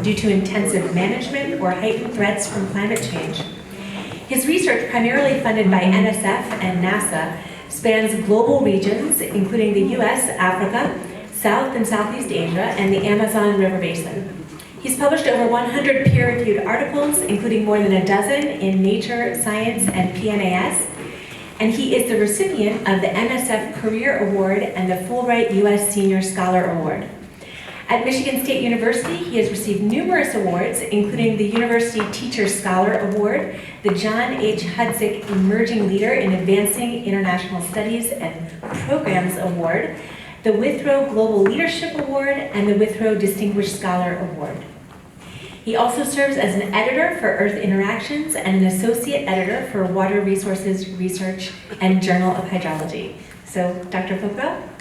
due to intensive management or heightened threats from climate change. His research, primarily funded by NSF and NASA, spans global regions, including the US, Africa, South and Southeast Asia, and the Amazon River Basin. He's published over 100 peer-reviewed articles, including more than a dozen in Nature, Science, and PNAS, and he is the recipient of the NSF Career Award and the Fulbright U.S. Senior Scholar Award. At Michigan State University, he has received numerous awards, including the University Teacher Scholar Award, the John H. Hudzik Emerging Leader in Advancing International Studies and Programs Award, the Withrow Global Leadership Award, and the Withrow Distinguished Scholar Award. He also serves as an editor for Earth Interactions and an associate editor for Water Resources Research and Journal of Hydrology. So, Dr. Pokhrel?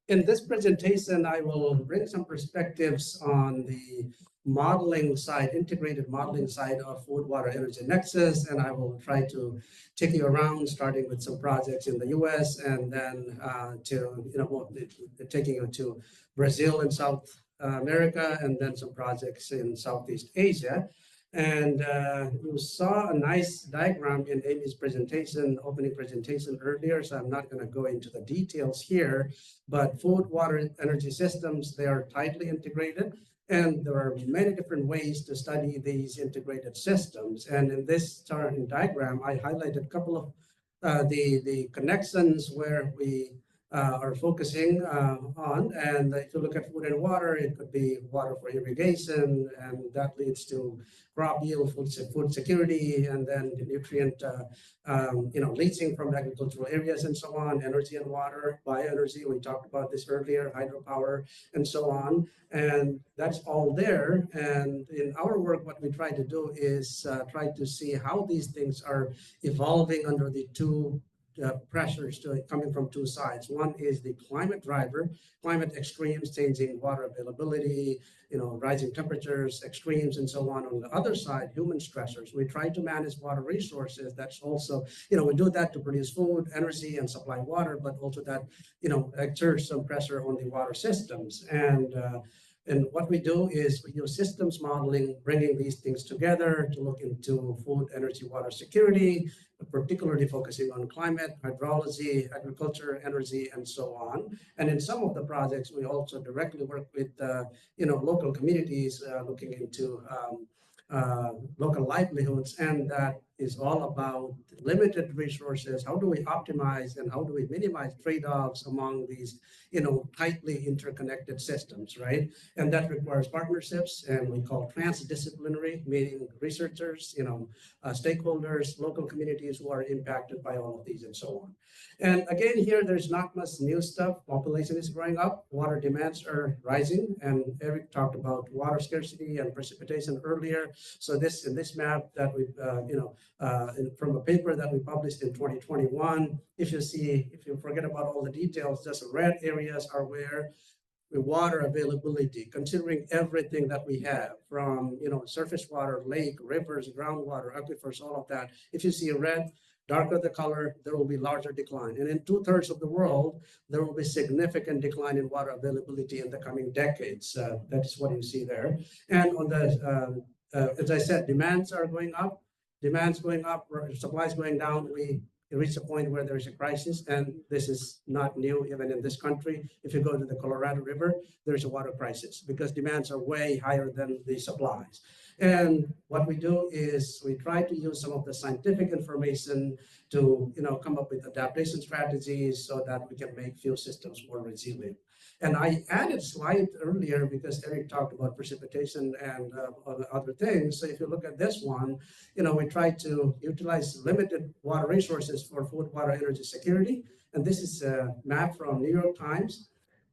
In this presentation, I will bring some perspectives on the modeling side, integrated modeling side of food, water, energy nexus, and I will try to take you around, starting with some projects in the U.S. and then taking you to Brazil and South America, and then some projects in Southeast Asia. And you saw a nice diagram in Amy's presentation, opening presentation earlier, so I'm not going to go into the details here, but food, water, energy systems, they are tightly integrated, and there are many different ways to study these integrated systems. And in this chart and diagram, I highlighted a couple of the connections where we are focusing on. And if you look at food and water, it could be water for irrigation, and that leads to crop yield, food security, and then the nutrient leaching from agricultural areas and so on, energy and water, bioenergy, we talked about this earlier, hydropower, and so on. And that's all there. And in our work, what we try to do is try to see how these things are evolving under the two pressures coming from two sides. One is the climate driver, climate extremes, changing water availability, rising temperatures, extremes, and so on. On the other side, human stressors. We try to manage water resources. That's also, we do that to produce food, energy, and supply water, but also that, exerts some pressure on the water systems. And what we do is we use systems modeling, bringing these things together to look into food, energy, water security, particularly focusing on climate, hydrology, agriculture, energy, and so on. And in some of the projects, we also directly work with, local communities looking into local livelihoods, and that is all about limited resources. How do we optimize and how do we minimize trade-offs among these, tightly interconnected systems, right? And that requires partnerships, and we call transdisciplinary, meaning researchers, stakeholders, local communities who are impacted by all of these and so on. And again, here, there's not much new stuff. Population is growing up, water demands are rising, and Eric talked about water scarcity and precipitation earlier. So in this map that we, from a paper that we published in 2021, if you forget about all the details, just red areas are where the water availability, considering everything that we have from, surface water, lake, rivers, groundwater, aquifers, all of that. If you see red, darker the color, there will be larger decline. And in 2/3 of the world, there will be significant decline in water availability in the coming decades. That's what you see there. And on the, as I said, demands are going up. Demands going up, supplies going down. We reach a point where there is a crisis, and this is not new even in this country. If you go to the Colorado River, there's a water crisis because demands are way higher than the supplies. And what we do is we try to use some of the scientific information to come up with adaptation strategies so that we can make fuel systems more resilient. And I added a slide earlier because Eric talked about precipitation and other things. So if you look at this one, we try to utilize limited water resources for food, water, energy security. And this is a map from New York Times.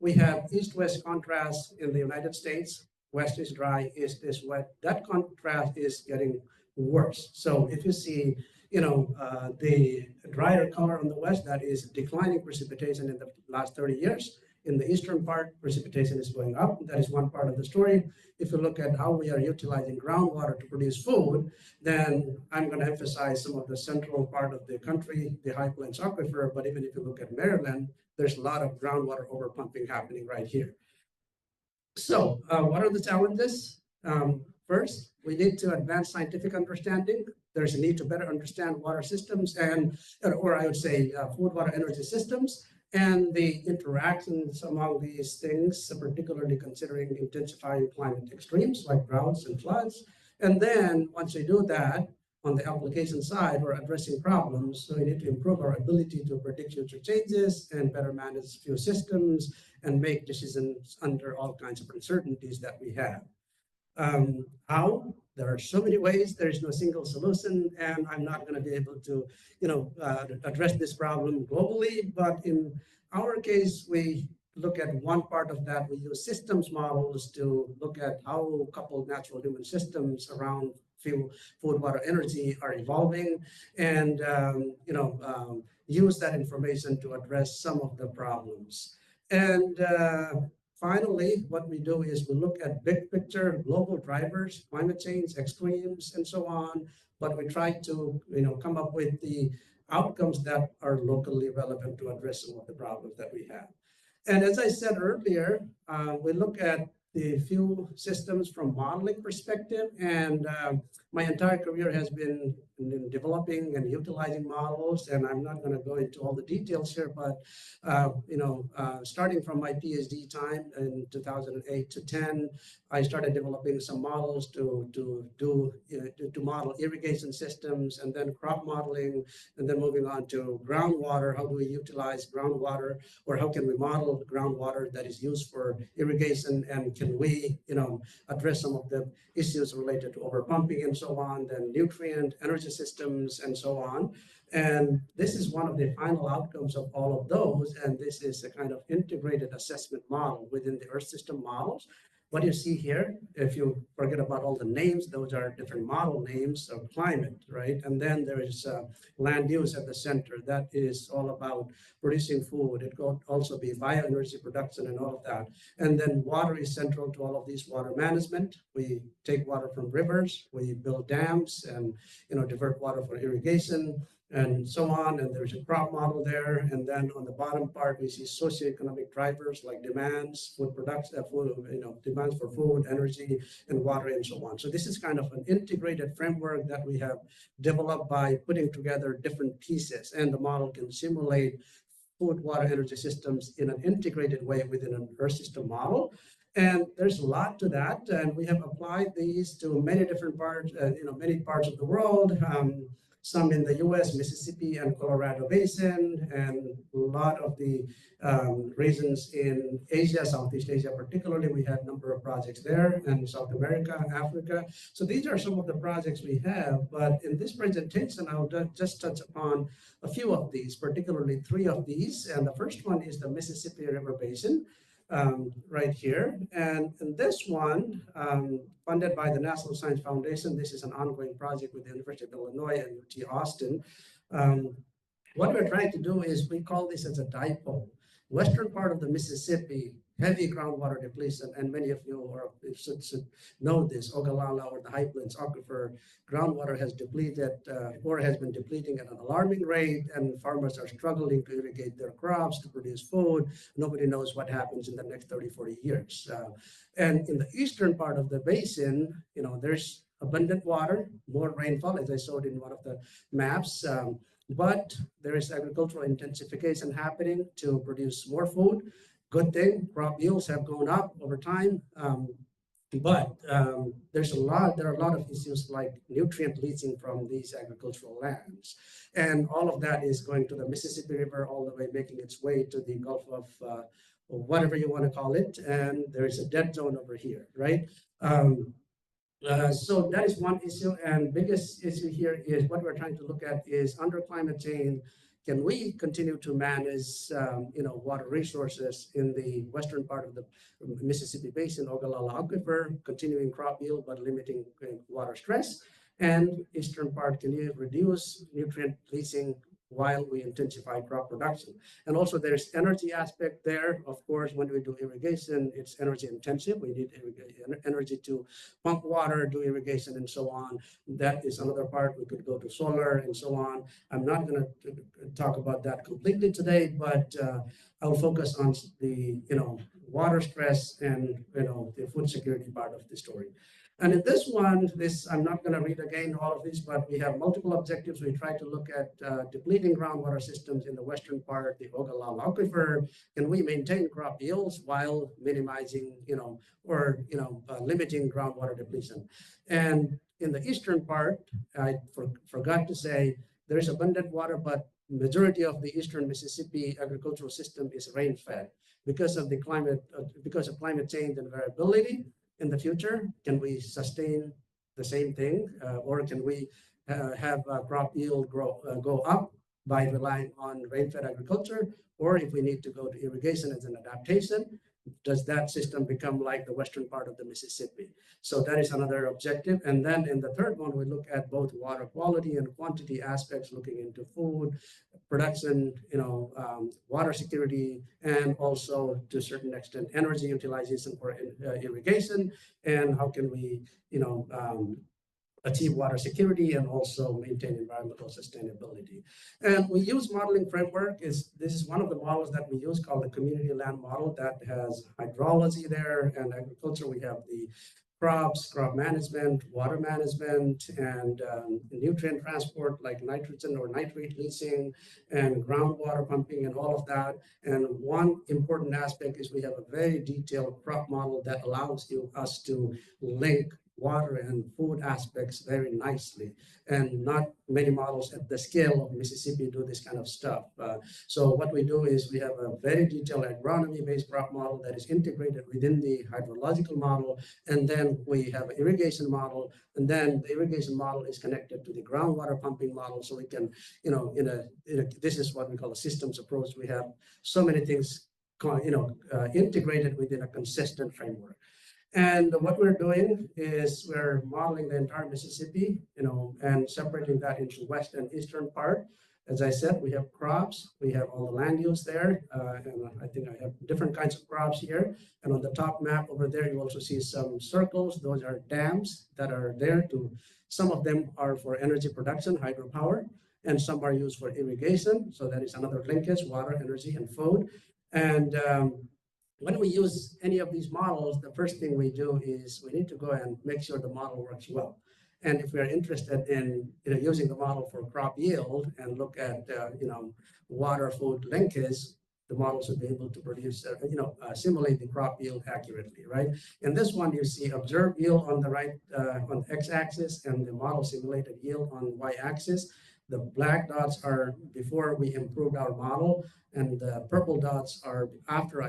We have east-west contrast in the United States. West is dry, east is wet. That contrast is getting worse. So if you see, the drier color on the west, that is declining precipitation in the last 30 years. In the eastern part, precipitation is going up. That is one part of the story. If you look at how we are utilizing groundwater to produce food, then I'm going to emphasize some of the central part of the country, the High Plains Aquifer. But even if you look at Maryland, there's a lot of groundwater overpumping happening right here. So what are the challenges? First, we need to advance scientific understanding. There's a need to better understand water systems or I would say food, water, energy systems, and the interactions among these things, particularly considering intensifying climate extremes like droughts and floods. And then once we do that, on the application side, we're addressing problems. So we need to improve our ability to predict future changes and better manage fuel systems and make decisions under all kinds of uncertainties that we have. How? There are so many ways. There is no single solution, and I'm not going to be able to, address this problem globally. But in our case, we look at one part of that. We use systems models to look at how coupled natural human systems around fuel, food, water, energy are evolving, and use that information to address some of the problems. And finally, what we do is we look at big picture global drivers, climate change, extremes, and so on. But we try to, come up with the outcomes that are locally relevant to address some of the problems that we have. And as I said earlier, we look at the fuel systems from modeling perspective, and my entire career has been in developing and utilizing models, and I'm not going to go into all the details here, but starting from my PhD time in 2008 to 10, I started developing some models to model irrigation systems, and then crop modeling, and then moving on to groundwater. How do we utilize groundwater, or how can we model groundwater that is used for irrigation, and can we, address some of the issues related to overpumping and so on, then nutrient, energy systems, and so on. And this is one of the final outcomes of all of those. And this is a kind of integrated assessment model within the Earth system models. What you see here, if you forget about all the names, those are different model names of climate, right? And then there is land use at the center. That is all about producing food. It could also be bioenergy production and all of that. And then water is central to all of these water management. We take water from rivers, we build dams and divert water for irrigation, and so on. And there's a crop model there. And then on the bottom part, we see socioeconomic drivers like demands, food production, demands for food, energy, and water, and so on. So this is kind of an integrated framework that we have developed by putting together different pieces, and the model can simulate food, water, energy systems in an integrated way within an Earth system model. And there's a lot to that, and we have applied these to many different parts, many parts of the world. Some in the U.S., Mississippi and Colorado Basin, and a lot of the regions in Asia, Southeast Asia particularly. We had a number of projects there, and South America, Africa. So these are some of the projects we have. But in this presentation, I'll just touch upon a few of these, particularly 3 of these. And the first one is the Mississippi River Basin. Right here. And this one, funded by the National Science Foundation, this is an ongoing project with the University of Illinois and UT Austin. What we're trying to do is we call this as a dipole. Western part of the Mississippi, heavy groundwater depletion, and many of you should know this, Ogallala or the High Plains Aquifer, groundwater has depleted or has been depleting at an alarming rate, and farmers are struggling to irrigate their crops, to produce food. Nobody knows what happens in the next 30, 40 years. And in the eastern part of the basin, there's abundant water, more rainfall, as I showed in one of the maps. But there is agricultural intensification happening to produce more food. Good thing, crop yields have gone up over time. But there are a lot of issues like nutrient leaching from these agricultural lands. And all of that is going to the Mississippi River, all the way making its way to the Gulf of whatever you want to call it. And there is a dead zone over here, right? So that is one issue, and biggest issue here is what we're trying to look at is under climate change, can we continue to manage water resources in the western part of the Mississippi Basin, Ogallala Aquifer, continuing crop yield but limiting water stress, and eastern part, can you reduce nutrient leaching while we intensify crop production. And also there's energy aspect there. Of course, when we do irrigation, it's energy intensive. We need energy to pump water, do irrigation, and so on. That is another part. We could go to solar and so on. I'm not going to talk about that completely today, but I'll focus on the water stress and the food security part of the story. And in this one, I'm not going to read again all of these, but we have multiple objectives. We try to look at depleting groundwater systems in the western part, the Ogallala Aquifer. Can we maintain crop yields while minimizing, limiting groundwater depletion? And in the eastern part, I forgot to say, there is abundant water, but majority of the eastern Mississippi agricultural system is rain-fed because of climate change and variability. In the future, can we sustain the same thing, or can we have crop yield go up by relying on rain-fed agriculture? Or if we need to go to irrigation as an adaptation, does that system become like the western part of the Mississippi? So that is another objective. And then in the third one, we look at both water quality and quantity aspects, looking into food production, water security, and also to a certain extent energy utilization for irrigation, and how can we achieve water security and also maintain environmental sustainability. And we use modeling framework. This is one of the models that we use called the community land model that has hydrology there and agriculture. We have the crops, crop management, water management, and nutrient transport like nitrogen or nitrate leaching and groundwater pumping and all of that. And one important aspect is we have a very detailed crop model that allows us to link water and food aspects very nicely, and not many models at the scale of Mississippi do this kind of stuff. So what we do is we have a very detailed agronomy-based crop model that is integrated within the hydrological model, and then we have an irrigation model, and then the irrigation model is connected to the groundwater pumping model, so we can, this is what we call a systems approach. We have so many things, integrated within a consistent framework. And what we're doing is we're modeling the entire Mississippi, and separating that into west and eastern part. As I said, we have crops, we have all the land use there, and I think I have different kinds of crops here. And on the top map over there, you also see some circles. Those are dams that are there some of them are for energy production, hydropower, and some are used for irrigation. So that is another linkage, water, energy, and food. And when we use any of these models, the first thing we do is we need to go and make sure the model works well. And if we are interested in using the model for crop yield and look at water food linkage, the model should be able to produce simulate the crop yield accurately, right? In this one, you see observed yield on the right on x-axis and the model simulated yield on y-axis. The black dots are before we improved our model, and the purple dots are after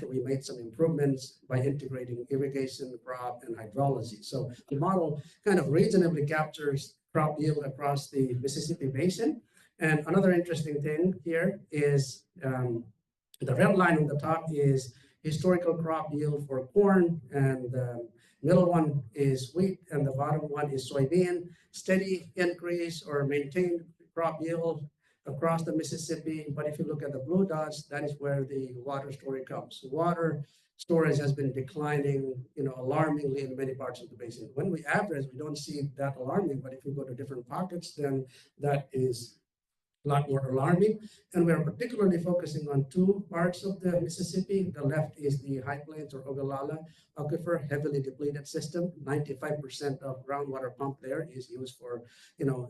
we made some improvements by integrating irrigation, crop, and hydrology. So the model kind of reasonably captures crop yield across the Mississippi Basin. And another interesting thing here is the red line on the top is historical crop yield for corn, and the middle one is wheat, and the bottom one is soybean. Steady increase or maintained crop yield across the Mississippi. But if you look at the blue dots, that is where the water story comes. Water storage has been declining, alarmingly in many parts of the basin. When we average, we don't see that alarming, but if you go to different pockets, then that is a lot more alarming. And we are particularly focusing on two parts of the Mississippi. The left is the High Plains or Ogallala Aquifer, heavily depleted system. 95% of groundwater pump there is used for,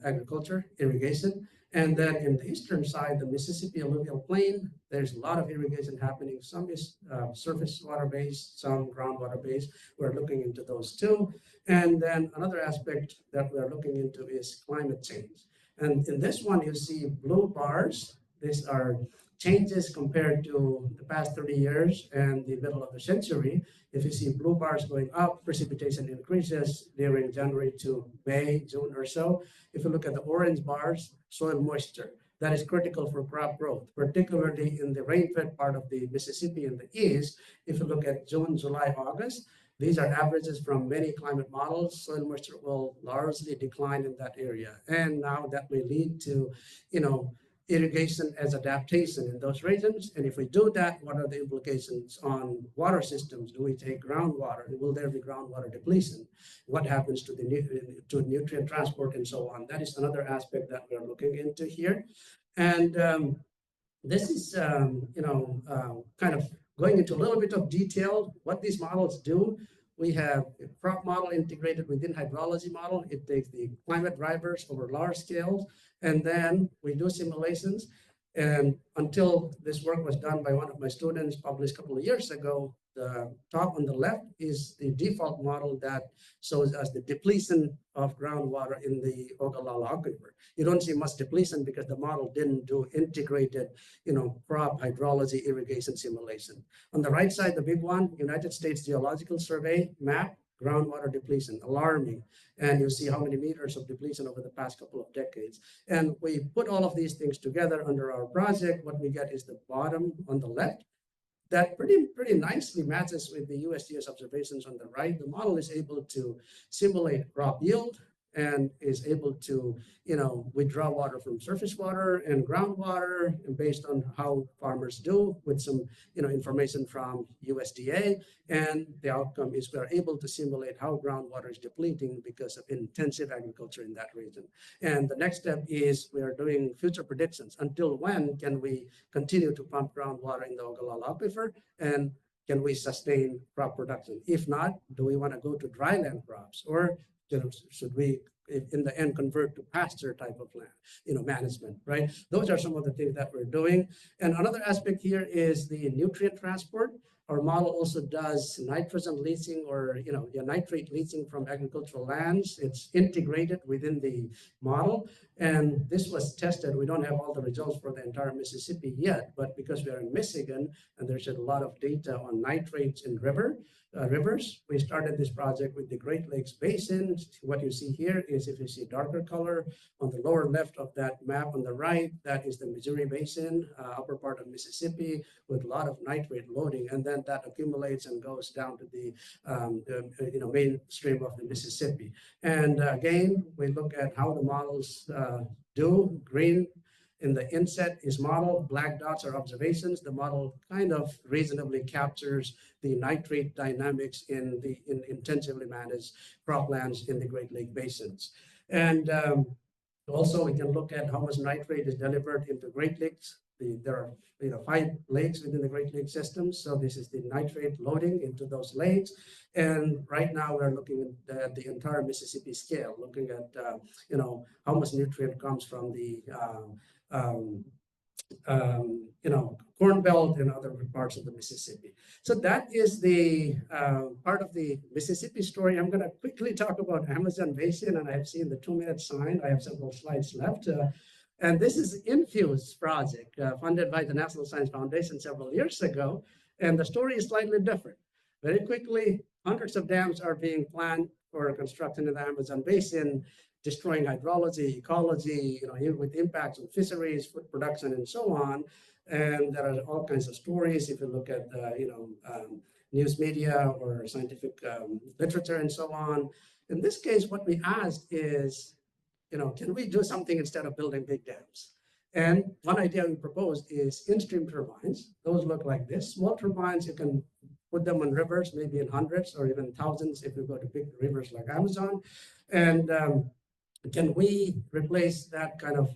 agriculture, irrigation. And then in the eastern side, the Mississippi alluvial plain, there's a lot of irrigation happening. Some is surface water based, some groundwater based. We're looking into those too. And then another aspect that we're looking into is climate change. And in this one, you see blue bars. These are changes compared to the past 30 years and the middle of the century. If you see blue bars going up, precipitation increases during January to May, June or so. If you look at the orange bars, soil moisture. That is critical for crop growth, particularly in the rain-fed part of the Mississippi in the east. If you look at June, July, August, these are averages from many climate models. Soil moisture will largely decline in that area. And now that may lead to, irrigation as adaptation in those regions? And if we do that, what are the implications on water systems? Do we take groundwater? Will there be groundwater depletion? What happens to the nutrient transport and so on? That is another aspect that we're looking into here. And this is, kind of going into a little bit of detail, what these models do. We have a crop model integrated within hydrology model. It takes the climate drivers over large scales, and then we do simulations. And until this work was done by one of my students, published a couple of years ago, the top on the left is the default model that shows us the depletion of groundwater in the Ogallala Aquifer. You don't see much depletion because the model didn't do integrated, crop hydrology irrigation simulation. On the right side, the big one, United States Geological Survey map, groundwater depletion, alarming. And you see how many meters of depletion over the past couple of decades. And we put all of these things together under our project. What we get is the bottom on the left. That pretty nicely matches with the USGS observations on the right. The model is able to simulate crop yield and is able to, withdraw water from surface water and groundwater, and based on how farmers do with some, information from USDA. And the outcome is we're able to simulate how groundwater is depleting because of intensive agriculture in that region. And the next step is we are doing future predictions. Until when can we continue to pump groundwater in the Ogallala Aquifer? And can we sustain crop production? If not, do we want to go to dryland crops, or should we, in the end, convert to pasture type of land, management, right? Those are some of the things that we're doing. And another aspect here is the nutrient transport. Our model also does nitrogen leaching, or nitrate leaching from agricultural lands. It's integrated within the model, and this was tested. We don't have all the results for the entire Mississippi yet, but because we are in Michigan and there's a lot of data on nitrates in rivers, we started this project with the Great Lakes Basin. What you see here is, if you see darker color on the lower left of that map on the right, that is the Missouri Basin, upper part of Mississippi, with a lot of nitrate loading, and then that accumulates and goes down to the mainstream of the Mississippi. And again, we look at how the models do. Green in the inset is model, black dots are observations. The model kind of reasonably captures the nitrate dynamics in intensively managed croplands in the Great Lake basins. And also we can look at how much nitrate is delivered into Great Lakes. There are 5 lakes within the Great Lakes system. So this is the nitrate loading into those lakes. And right now we're looking at the entire Mississippi scale, looking at how much nutrient comes from the Corn Belt and other parts of the Mississippi. So that is the part of the Mississippi story. I'm going to quickly talk about Amazon Basin, and I've seen the 2-minute sign. I have several slides left. And this is Infuse project funded by the National Science Foundation several years ago. And the story is slightly different. Very quickly, hundreds of dams are being planned for construction in the Amazon Basin, destroying hydrology, ecology, with impacts on fisheries, food production, and so on. And there are all kinds of stories if you look at news media or scientific literature and so on. In this case, what we asked is, can we do something instead of building big dams? And one idea we proposed is in-stream turbines. Those look like this. Small turbines, you can put them on rivers, maybe in hundreds or even thousands if you go to big rivers like Amazon. And can we replace that kind of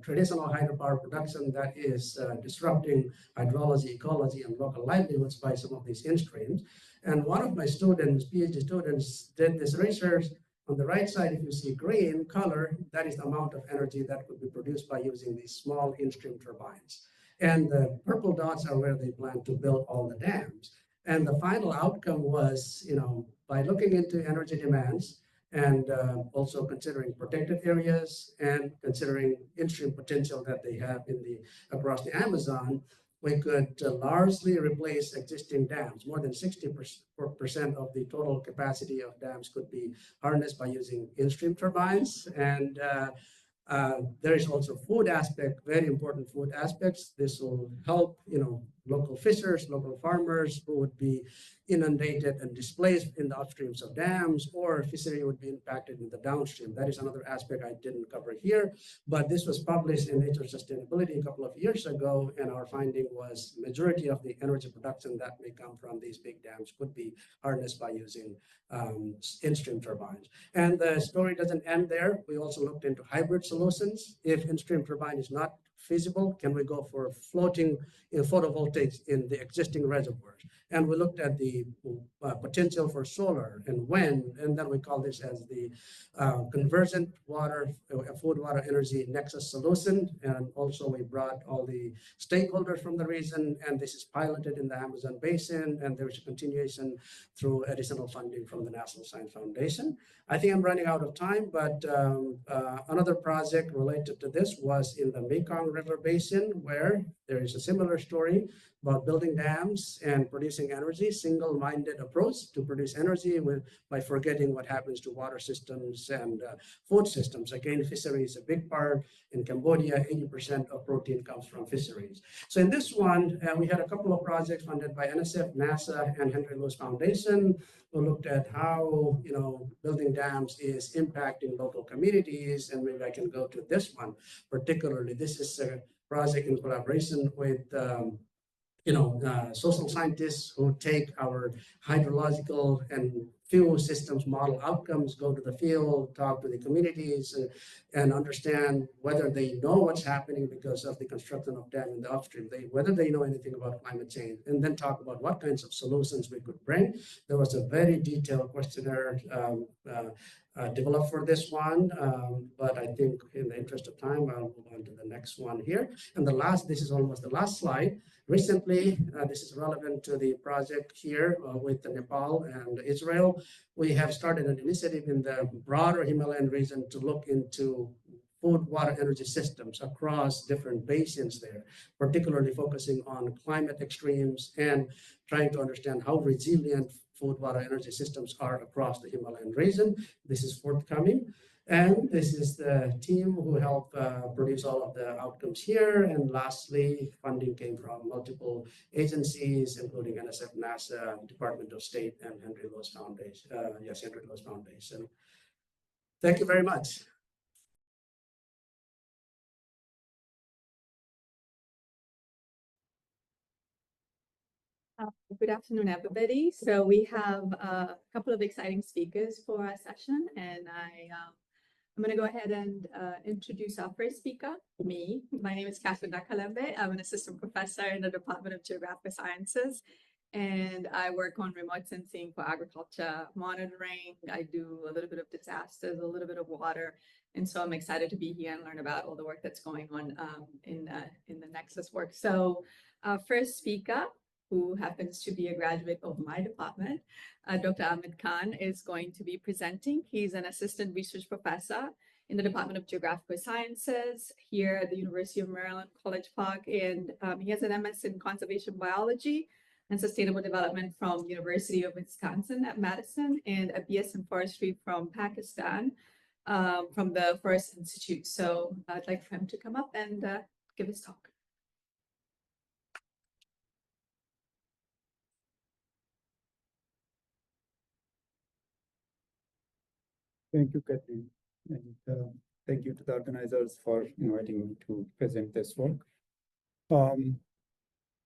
traditional hydropower production that is disrupting hydrology, ecology, and local livelihoods by some of these in-streams? And one of my students, PhD students, did this research. On the right side, if you see green color, that is the amount of energy that could be produced by using these small in-stream turbines. And the purple dots are where they plan to build all the dams. And the final outcome was, by looking into energy demands and also considering protected areas and considering in-stream potential that they have across the Amazon, we could largely replace existing dams. More than 60% of the total capacity of dams could be harnessed by using in-stream turbines. And there is also food aspect, very important food aspects. This will help, local fishers, local farmers who would be inundated and displaced in the upstreams of dams, or fishery would be impacted in the downstream. That is another aspect I didn't cover here, but this was published in Nature Sustainability a couple of years ago, and our finding was majority of the energy production that may come from these big dams could be harnessed by using in-stream turbines. And the story doesn't end there. We also looked into hybrid solutions. If in-stream turbine is not feasible, can we go for floating photovoltaics in the existing reservoirs? And we looked at the potential for solar and wind, and then we call this as the convergent water, food water energy nexus solution. And also we brought all the stakeholders from the region, and this is piloted in the Amazon basin, and there's a continuation through additional funding from the National Science Foundation. I think I'm running out of time, but another project related to this was in the Mekong River Basin, where there is a similar story about building dams and producing energy, single-minded approach to produce energy by forgetting what happens to water systems and food systems. Again, fishery is a big part. In Cambodia, 80% of protein comes from fisheries. So in this one, we had a couple of projects funded by NSF, NASA, and Henry Lewis Foundation. We looked at how building dams is impacting local communities, and maybe I can go to this one particularly. This is a project in collaboration with social scientists who take our hydrological and fuel systems model outcomes, go to the field, talk to the communities, and understand whether they know what's happening because of the construction of dam in the upstream, whether they know anything about climate change, and then talk about what kinds of solutions we could bring. There was a very detailed questionnaire developed for this one, but I think in the interest of time, I'll move on to the next one here. And this is almost the last slide. Recently, this is relevant to the project here with Nepal and Israel. We have started an initiative in the broader Himalayan region to look into food, water, energy systems across different basins there, particularly focusing on climate extremes and trying to understand how resilient food, water, energy systems are across the Himalayan region. This is forthcoming. And this is the team who helped produce all of the outcomes here. And lastly, funding came from multiple agencies, including NSF, NASA, Department of State, and Henry Lewis Foundation. Henry Lewis Foundation. Thank you very much. Good afternoon, everybody. So we have a couple of exciting speakers for our session, and I'm going to go ahead and introduce our first speaker, me. My name is Nakalembe. I'm an assistant professor in the Department of Geographic Sciences, and I work on remote sensing for agriculture monitoring. I do a little bit of disasters, a little bit of water, and so I'm excited to be here and learn about all the work that's going on in the Nexus work. So our first speaker, who happens to be a graduate of my department, Dr. Ahmad Khan, is going to be presenting. He's an assistant research professor in the Department of Geographical Sciences here at the University of Maryland, College Park, and he has an MS in conservation biology and sustainable development from University of Wisconsin at Madison, and a BS in forestry from Pakistan, from the Forest Institute. So I'd like for him to come up and give his talk. Thank you, Kathleen, and thank you to the organizers for inviting me to present this work.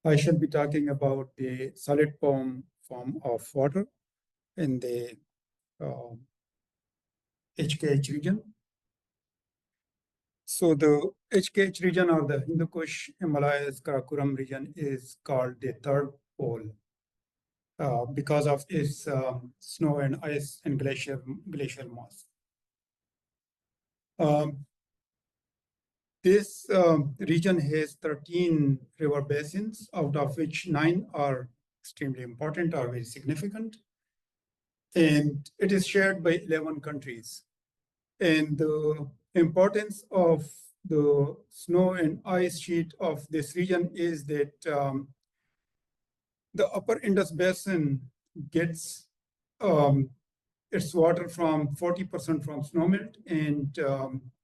I shall be talking about the solid form of water in the HKH region. So the HKH region, or the Hindu-Kush Himalayas Karakoram region, is called the third pole because of its snow and ice and glacial mass. This region has 13 river basins, out of which 9 are extremely important or very significant. And it is shared by 11 countries. And the importance of the snow and ice sheet of this region is that the upper Indus Basin gets its water from 40% from snowmelt and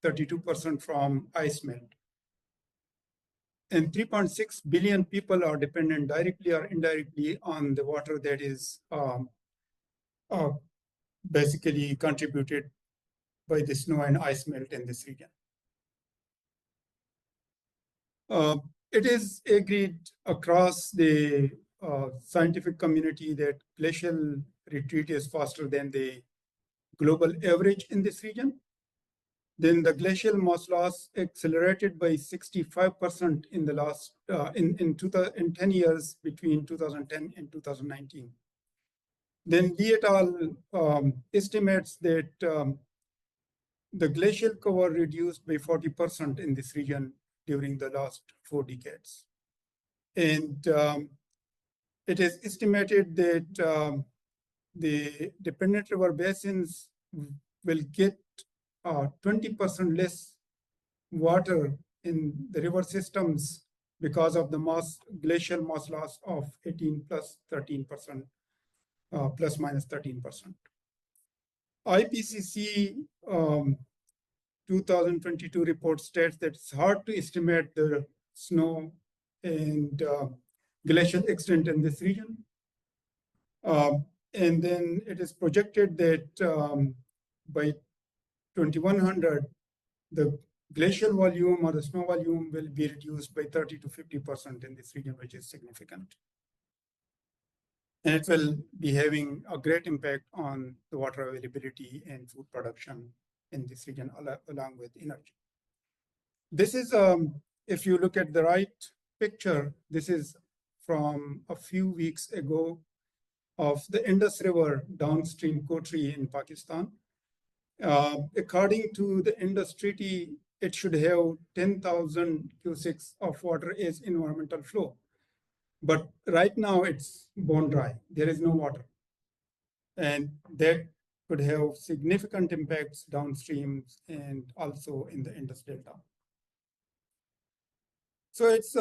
32% from ice melt. And 3.6 billion people are dependent directly or indirectly on the water that is basically contributed by the snow and ice melt in this region. It is agreed across the scientific community that glacial retreat is faster than the global average in this region. Then the glacial mass loss accelerated by 65% in the last in 10 years between 2010 and 2019. Then Lee et al. Estimates that the glacial cover reduced by 40% in this region during the last 4 decades. And it is estimated that the dependent river basins will get 20% less water in the river systems because of the glacial mass loss of 18 plus 13%, plus minus 13%. IPCC 2022 report states that it's hard to estimate the snow and glacial extent in this region. And then it is projected that by 2100, the glacial volume or the snow volume will be reduced by 30 to 50% in this region, which is significant. And it will be having a great impact on the water availability and food production in this region, along with energy. This is, if you look at the right picture, this is from a few weeks ago of the Indus River downstream Kotri in Pakistan. According to the Indus Treaty, it should have 10,000 cusics of water as environmental flow. But right now it's bone dry. There is no water. And that could have significant impacts downstream and also in the Indus Delta. So it's,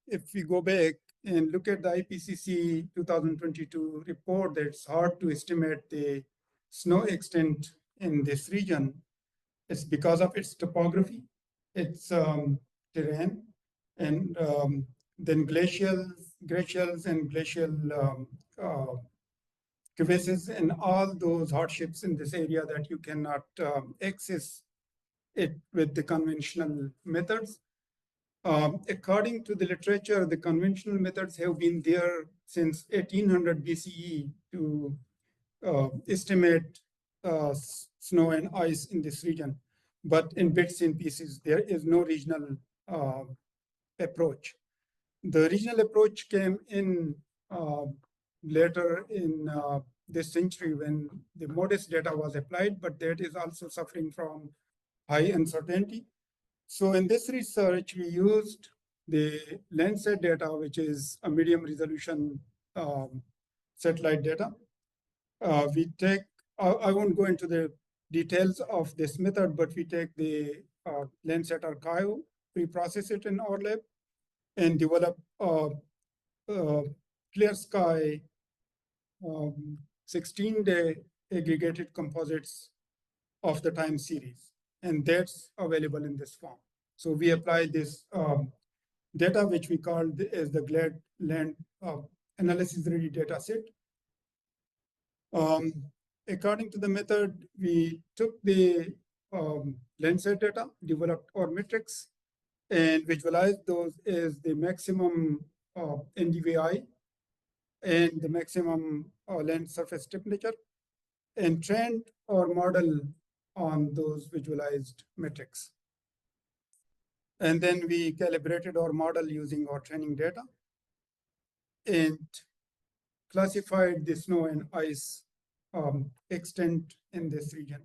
if we go back and look at the IPCC 2022 report, that it's hard to estimate the snow extent in this region. It's because of its topography, its terrain, and then glacials and glacial crevasses and all those hardships in this area that you cannot access it with the conventional methods. According to the literature, the conventional methods have been there since 1800 BCE to estimate snow and ice in this region, but in bits and pieces. There is no regional approach. The regional approach came in later in this century when the modest data was applied, but that is also suffering from high uncertainty. So in this research, we used the Landsat data, which is a medium resolution satellite data. We take, I won't go into the details of this method, but we take the Landsat archive, we process it in our lab, and develop clear sky 16-day aggregated composites of the time series. And that's available in this form. So we apply this data, which we call as the GLAD land analysis ready data set. According to the method, we took the Landsat data, developed our metrics, and visualized those as the maximum NDVI and the maximum land surface temperature, and trained our model on those visualized metrics. And then we calibrated our model using our training data and classified the snow and ice extent in this region.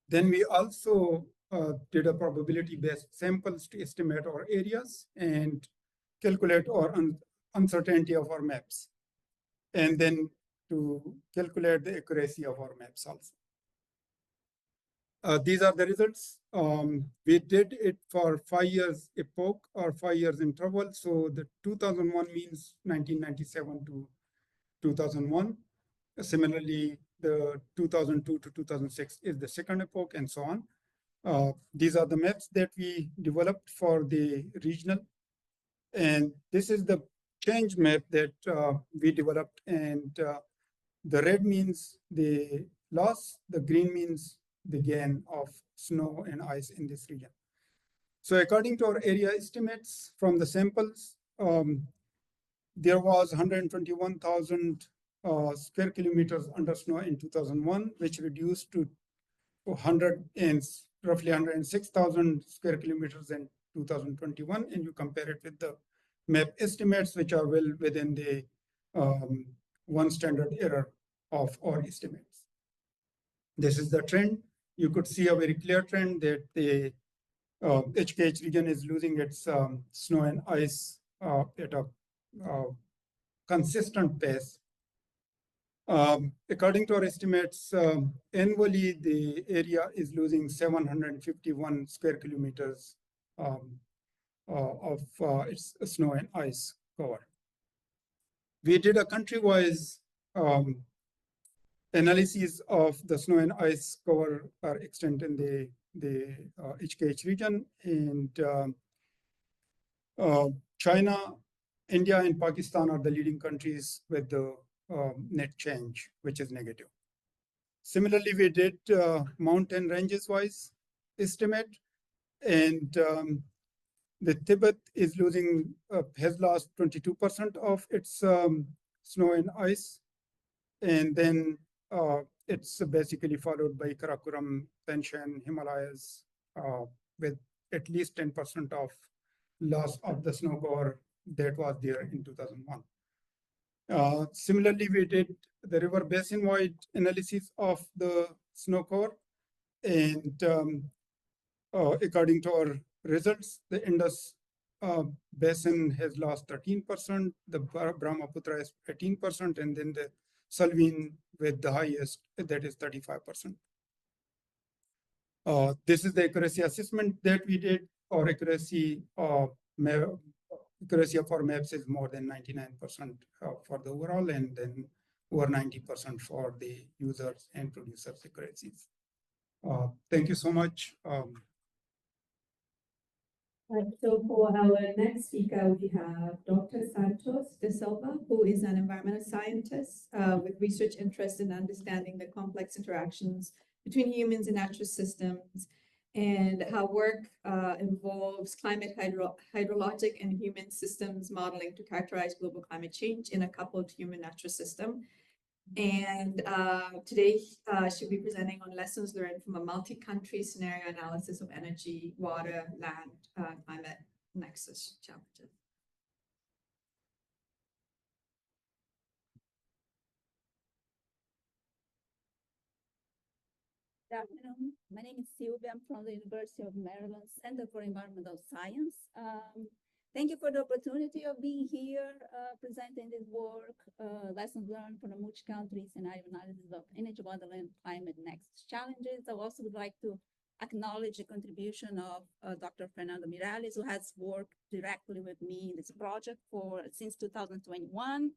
Then we also did a probability-based samples to estimate our areas and calculate our uncertainty of our maps, and then to calculate the accuracy of our maps also. These are the results. We did it for 5 years epoch or 5 years interval. So the 2001 means 1997 to 2001. Similarly, the 2002 to 2006 is the second epoch, and so on. These are the maps that we developed for the regional. And this is the change map that we developed. And the red means the loss, the green means the gain of snow and ice in this region. So according to our area estimates from the samples, there was 121,000 square kilometers under snow in 2001, which reduced to roughly 106,000 square kilometers in 2021, and you compare it with the map estimates, which are well within the one standard error of our estimates. This is the trend. You could see a very clear trend that the HKH region is losing its snow and ice at a consistent pace. According to our estimates, annually the area is losing 751 square kilometers of its snow and ice cover. We did a country-wise analysis of the snow and ice cover extent in the HKH region, and China, India, and Pakistan are the leading countries with the net change, which is negative. Similarly, we did mountain ranges wise estimate, and the Tibet is losing, has lost 22% of its snow and ice. And then it's basically followed by Karakoram, Tanshan, Himalayas, with at least 10% of loss of the snow cover that was there in 2001. Similarly, we did the river basin-wide analysis of the snow cover, and according to our results, the Indus basin has lost 13%, the Brahmaputra is 18%, and then the Salween with the highest, that is 35%. This is the accuracy assessment that we did. Our accuracy of our maps is more than 99% for the overall, and then over 90% for the users and producers accuracies. Thank you so much. So for our next speaker, we have Dr. Santos de Silva, who is an environmental scientist with research interest in understanding the complex interactions between humans and natural systems, and her work involves climate hydrologic and human systems modeling to characterize global climate change in a coupled human-natural system. And today she'll be presenting on lessons learned from a multi-country scenario analysis of energy, water, land, climate nexus challenges. Good afternoon. My name is Silvia. I'm from the University of Maryland Center for Environmental Science. Thank you for the opportunity of being here, presenting this work, lessons learned from the multi-country scenario analysis of energy, water, and climate nexus challenges. I also would like to acknowledge the contribution of Dr. Fernando Miralles, who has worked directly with me in this project since 2021.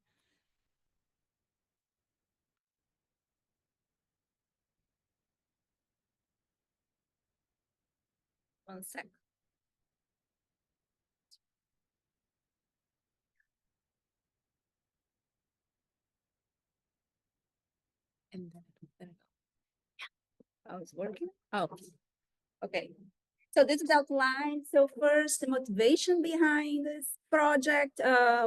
One sec. And then it'll go. Yeah. Oh, it's working? Oh, okay. So this is outlined. So first, the motivation behind this project.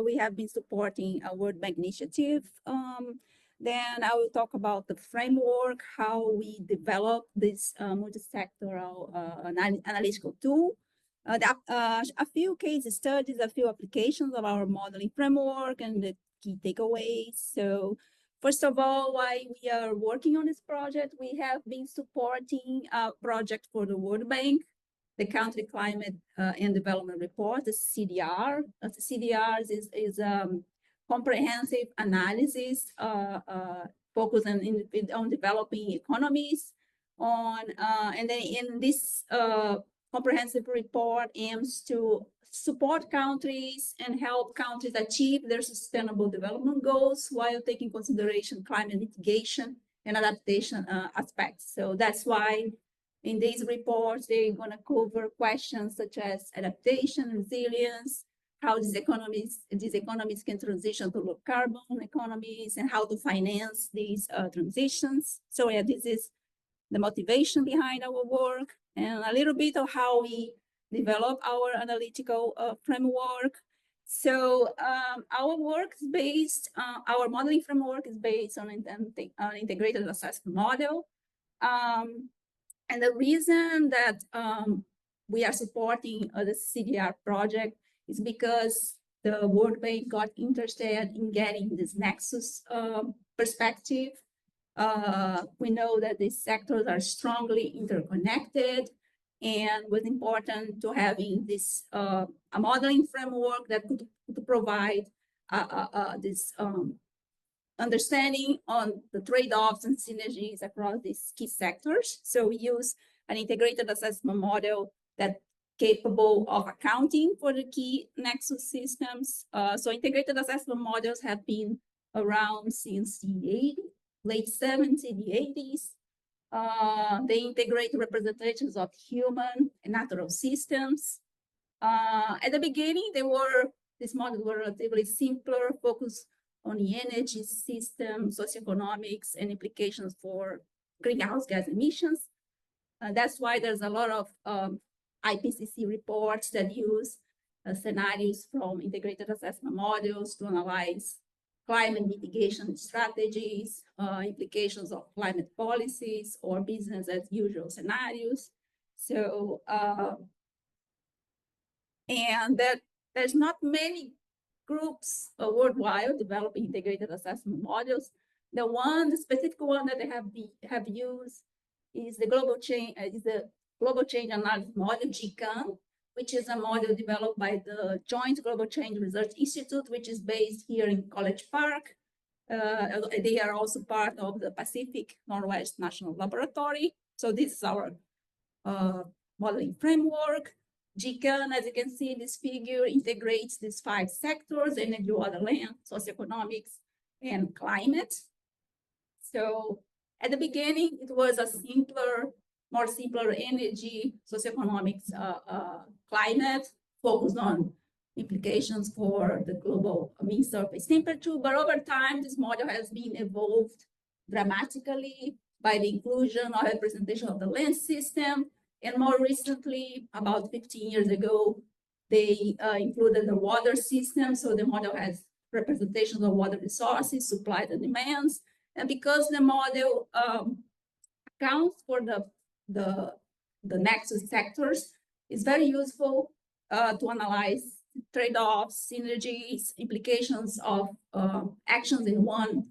We have been supporting a World Bank initiative. Then I will talk about the framework, how we develop this multi-sectoral analytical tool. A few case studies, a few applications of our modeling framework and the key takeaways. So first of all, while we are working on this project, we have been supporting a project for the World Bank, the Country Climate and Development Report, the CDR. The CDR is comprehensive analysis focused on developing economies. And then in this comprehensive report aims to support countries and help countries achieve their sustainable development goals while taking consideration climate mitigation and adaptation aspects. So that's why In these reports, they're going to cover questions such as adaptation, resilience, how these economies can transition to low carbon economies, and how to finance these transitions. So yeah, this is the motivation behind our work, and a little bit of how we develop our analytical framework. So our work is based, our modeling framework is based on an integrated assessment model. And the reason that we are supporting the CDR project is because the World Bank got interested in getting this Nexus perspective. We know that these sectors are strongly interconnected, and it was important to having this a modeling framework that could provide this understanding on the trade-offs and synergies across these key sectors. So we use an integrated assessment model that's capable of accounting for the key Nexus systems. So integrated assessment models have been around since the late 70s, the 80s. They integrate representations of human and natural systems. At the beginning, these models were relatively simpler, focused on the energy system, socioeconomics, and implications for greenhouse gas emissions. That's why there's a lot of IPCC reports that use scenarios from integrated assessment models to analyze climate mitigation strategies, implications of climate policies, or business as usual scenarios. So, and that there's not many groups worldwide developing integrated assessment models. The specific one that they have used is the global change analysis model, GCAN, which is a model developed by the Joint Global Change Research Institute, which is based here in College Park. They are also part of the Pacific Northwest National Laboratory. So this is our modeling framework. GCAN, as you can see in this figure, integrates these 5 sectors: energy, water, land, socioeconomics, and climate. So at the beginning, it was a more simpler energy, socioeconomics, climate, focused on implications for the global mean surface temperature. But over time, this model has been evolved dramatically by the inclusion or representation of the land system. And more recently, about 15 years ago, they included the water system. So the model has representations of water resources, supply and demands. And because the model accounts for the Nexus sectors, it's very useful to analyze trade-offs, synergies, implications of actions in one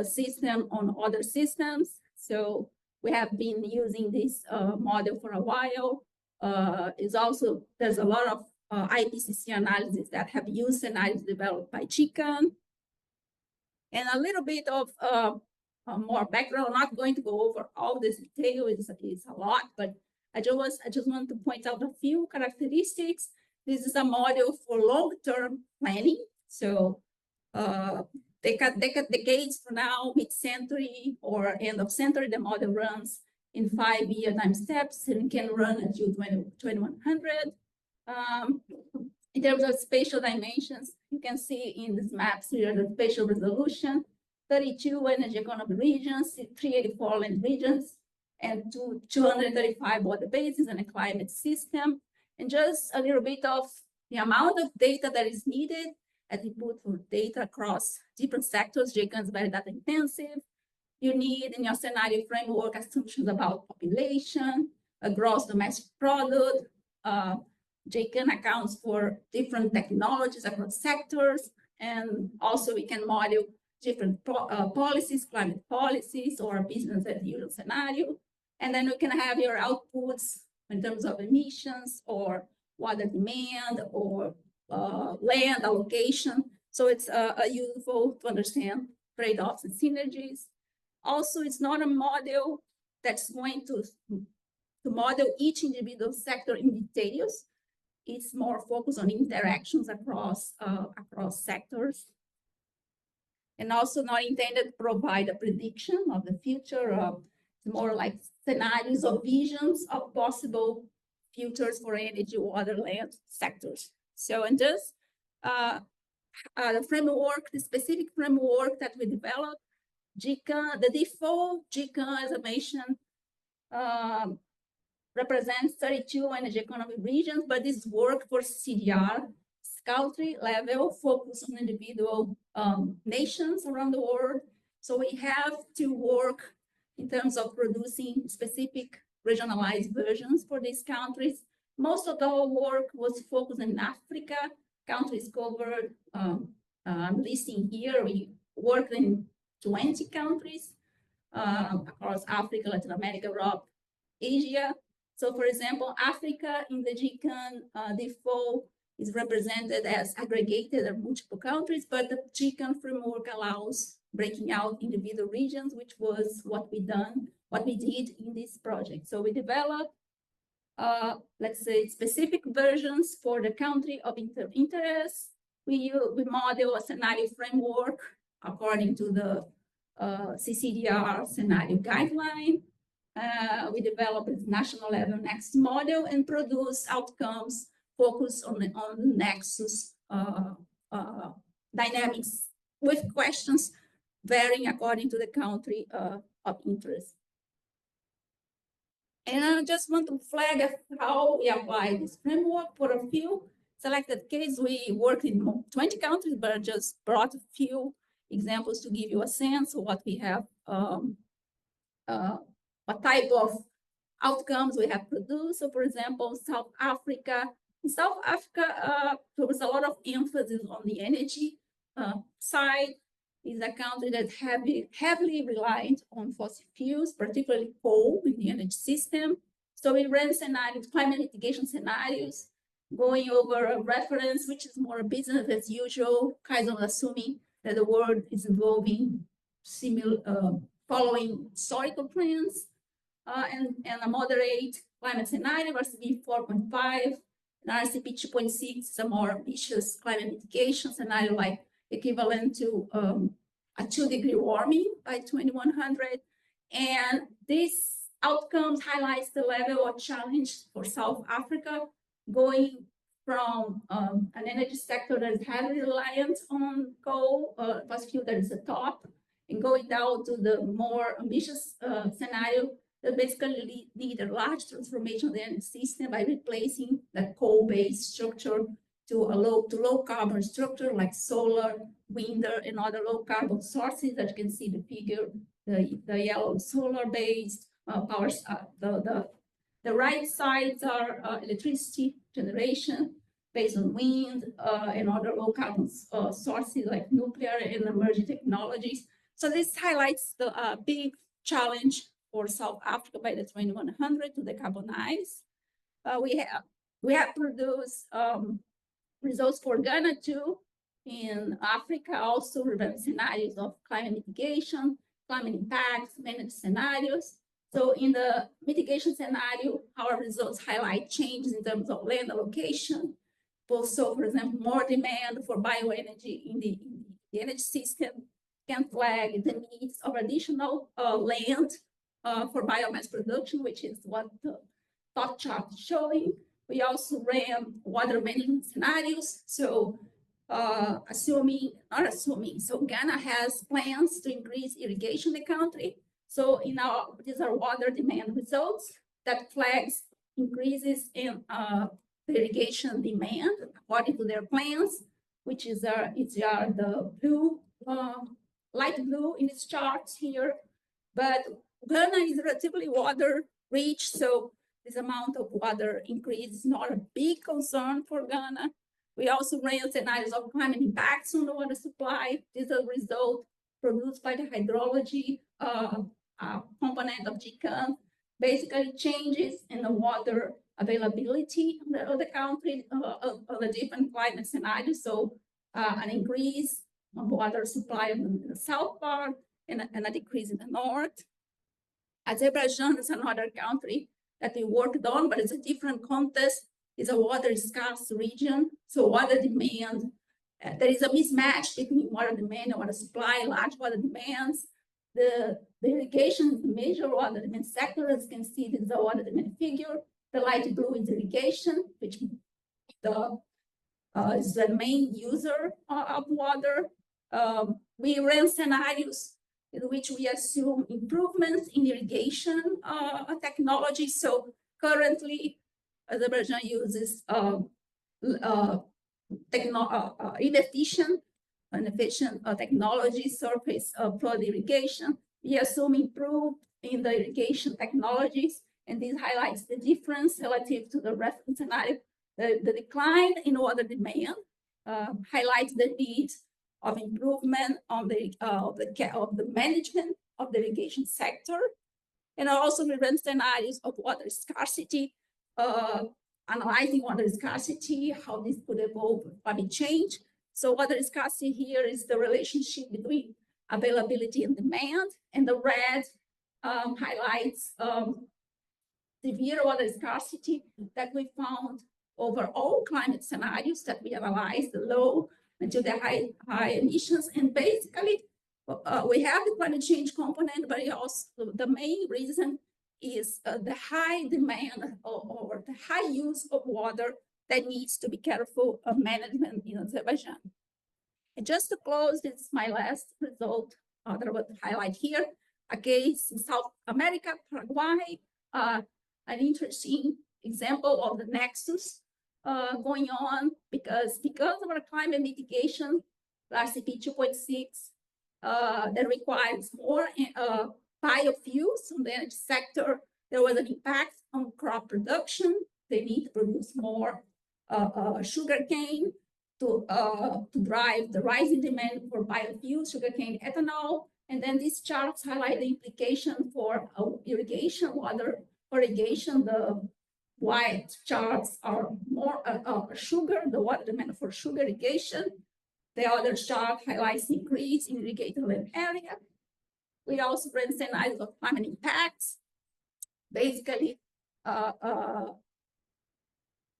system on other systems. So we have been using this model for a while. There's a lot of IPCC analysis that have used scenarios developed by GCAN. And a little bit of more background. I'm not going to go over all this detail, it's a lot, but I just want to point out a few characteristics. This is a model for long-term planning. So decades from now, mid-century or end of century, the model runs in 5-year time steps and can run until 2100. In terms of spatial dimensions, you can see in these maps here the spatial resolution, 32 energy economy regions, 384 land regions, and 235 water basins and a climate system. And just a little bit of the amount of data that is needed as input for data across different sectors. GCAN is very data intensive. You need in your scenario framework assumptions about population, a gross domestic product. GCAN accounts for different technologies across sectors, and also we can model different policies, climate policies, or business as usual scenario. And then you can have your outputs in terms of emissions or water demand or land allocation. So it's useful to understand trade-offs and synergies. Also, it's not a model that's going to model each individual sector in details. It's more focused on interactions across sectors. And also not intended to provide a prediction of the future of more like scenarios or visions of possible futures for energy, water, land sectors. So in this, the framework, the specific framework that we developed, GCAN, the default GCAN, as I mentioned, represents 32 energy economy regions, but this work for CDR, country level, focus on individual nations around the world. So we have to work in terms of producing specific regionalized versions for these countries. Most of our work was focused in Africa, countries covered, I'm listing here, we worked in 20 countries across Africa, Latin America, Europe, Asia. So for example, Africa in the GCAN default is represented as aggregated or multiple countries, but the GCAN framework allows breaking out individual regions, which was what we did in this project. So we developed, let's say, specific versions for the country of interest. We model a scenario framework according to the CCDR scenario guideline. We developed a national level Nexus model and produce outcomes focused on Nexus dynamics with questions varying according to the country of interest. And I just want to flag how we apply this framework for a few selected cases. We worked in 20 countries, but I just brought a few examples to give you a sense of what we have, what type of outcomes we have produced. So for example, South Africa. In South Africa, there was a lot of emphasis on the energy side. It's a country that's heavily reliant on fossil fuels, particularly coal in the energy system. So we ran scenarios, climate mitigation scenarios, going over a reference, which is more business as usual, kind of assuming that the world is evolving following historical trends, and a moderate climate scenario versus B4.5. And RCP 2.6 is a more ambitious climate mitigation scenario, like equivalent to a 2-degree warming by 2100. And these outcomes highlights the level of challenge for South Africa, going from an energy sector that is heavily reliant on coal, fossil fuel that is the top, and going down to the more ambitious scenario that basically need a large transformation of the energy system by replacing the coal-based structure to a low carbon structure like solar, wind, and other low carbon sources that you can see the figure, the yellow solar-based power. The right sides are electricity generation based on wind and other low carbon sources like nuclear and emerging technologies. So this highlights the big challenge for South Africa by the 2100 to decarbonize. We have produced results for Ghana too. In Africa, also revamp scenarios of climate mitigation, climate impacts, managed scenarios. So in the mitigation scenario, our results highlight changes in terms of land allocation. Also, for example, more demand for bioenergy in the energy system can flag the needs of additional land for biomass production, which is what the top chart is showing. We also ran water management scenarios. So so Ghana has plans to increase irrigation in the country. So these are water demand results that flags increases in the irrigation demand according to their plans, which is the blue, light blue in its charts here. But Ghana is relatively water rich, so this amount of water increase is not a big concern for Ghana. We also ran scenarios of climate impacts on the water supply. This is a result produced by the hydrology component of GCAN, basically changes in the water availability of the country, of the different climate scenarios. So an increase of water supply in the south part and a decrease in the north. Azerbaijan is another country that we worked on, but it's a different context. It's a water scarce region. So water demand, there is a mismatch between water demand and water supply, large water demands. The irrigation is the major water demand sector. As you can see, this is the water demand figure. The light blue is irrigation, which is the main user of water. We ran scenarios in which we assume improvements in irrigation technology. So currently, Azerbaijan uses inefficient technology, surface flood irrigation. We assume improved in the irrigation technologies, and this highlights the difference relative to the reference scenario. The decline in water demand highlights the need of improvement on the management of the irrigation sector, and also we run scenarios of water scarcity, analyzing water scarcity, how this could evolve with climate change. So water scarcity here is the relationship between availability and demand, and the red highlights severe water scarcity that we found over all climate scenarios that we analyzed, the low until the high emissions. And basically, we have the climate change component, but also the main reason is the high demand or the high use of water that needs to be careful of management in Azerbaijan. And just to close, this is my last result that I would highlight here. A case in South America, Paraguay, an interesting example of the Nexus going on because of our climate mitigation, RCP 2.6, that requires more biofuels in the energy sector. There was an impact on crop production. They need to produce more sugarcane to drive the rising demand for biofuels, sugarcane, ethanol. And then these charts highlight the implication for irrigation, water irrigation. The white charts are more sugar, the water demand for sugar irrigation. The other chart highlights increase in irrigated land area. We also ran scenarios of climate impacts. Basically,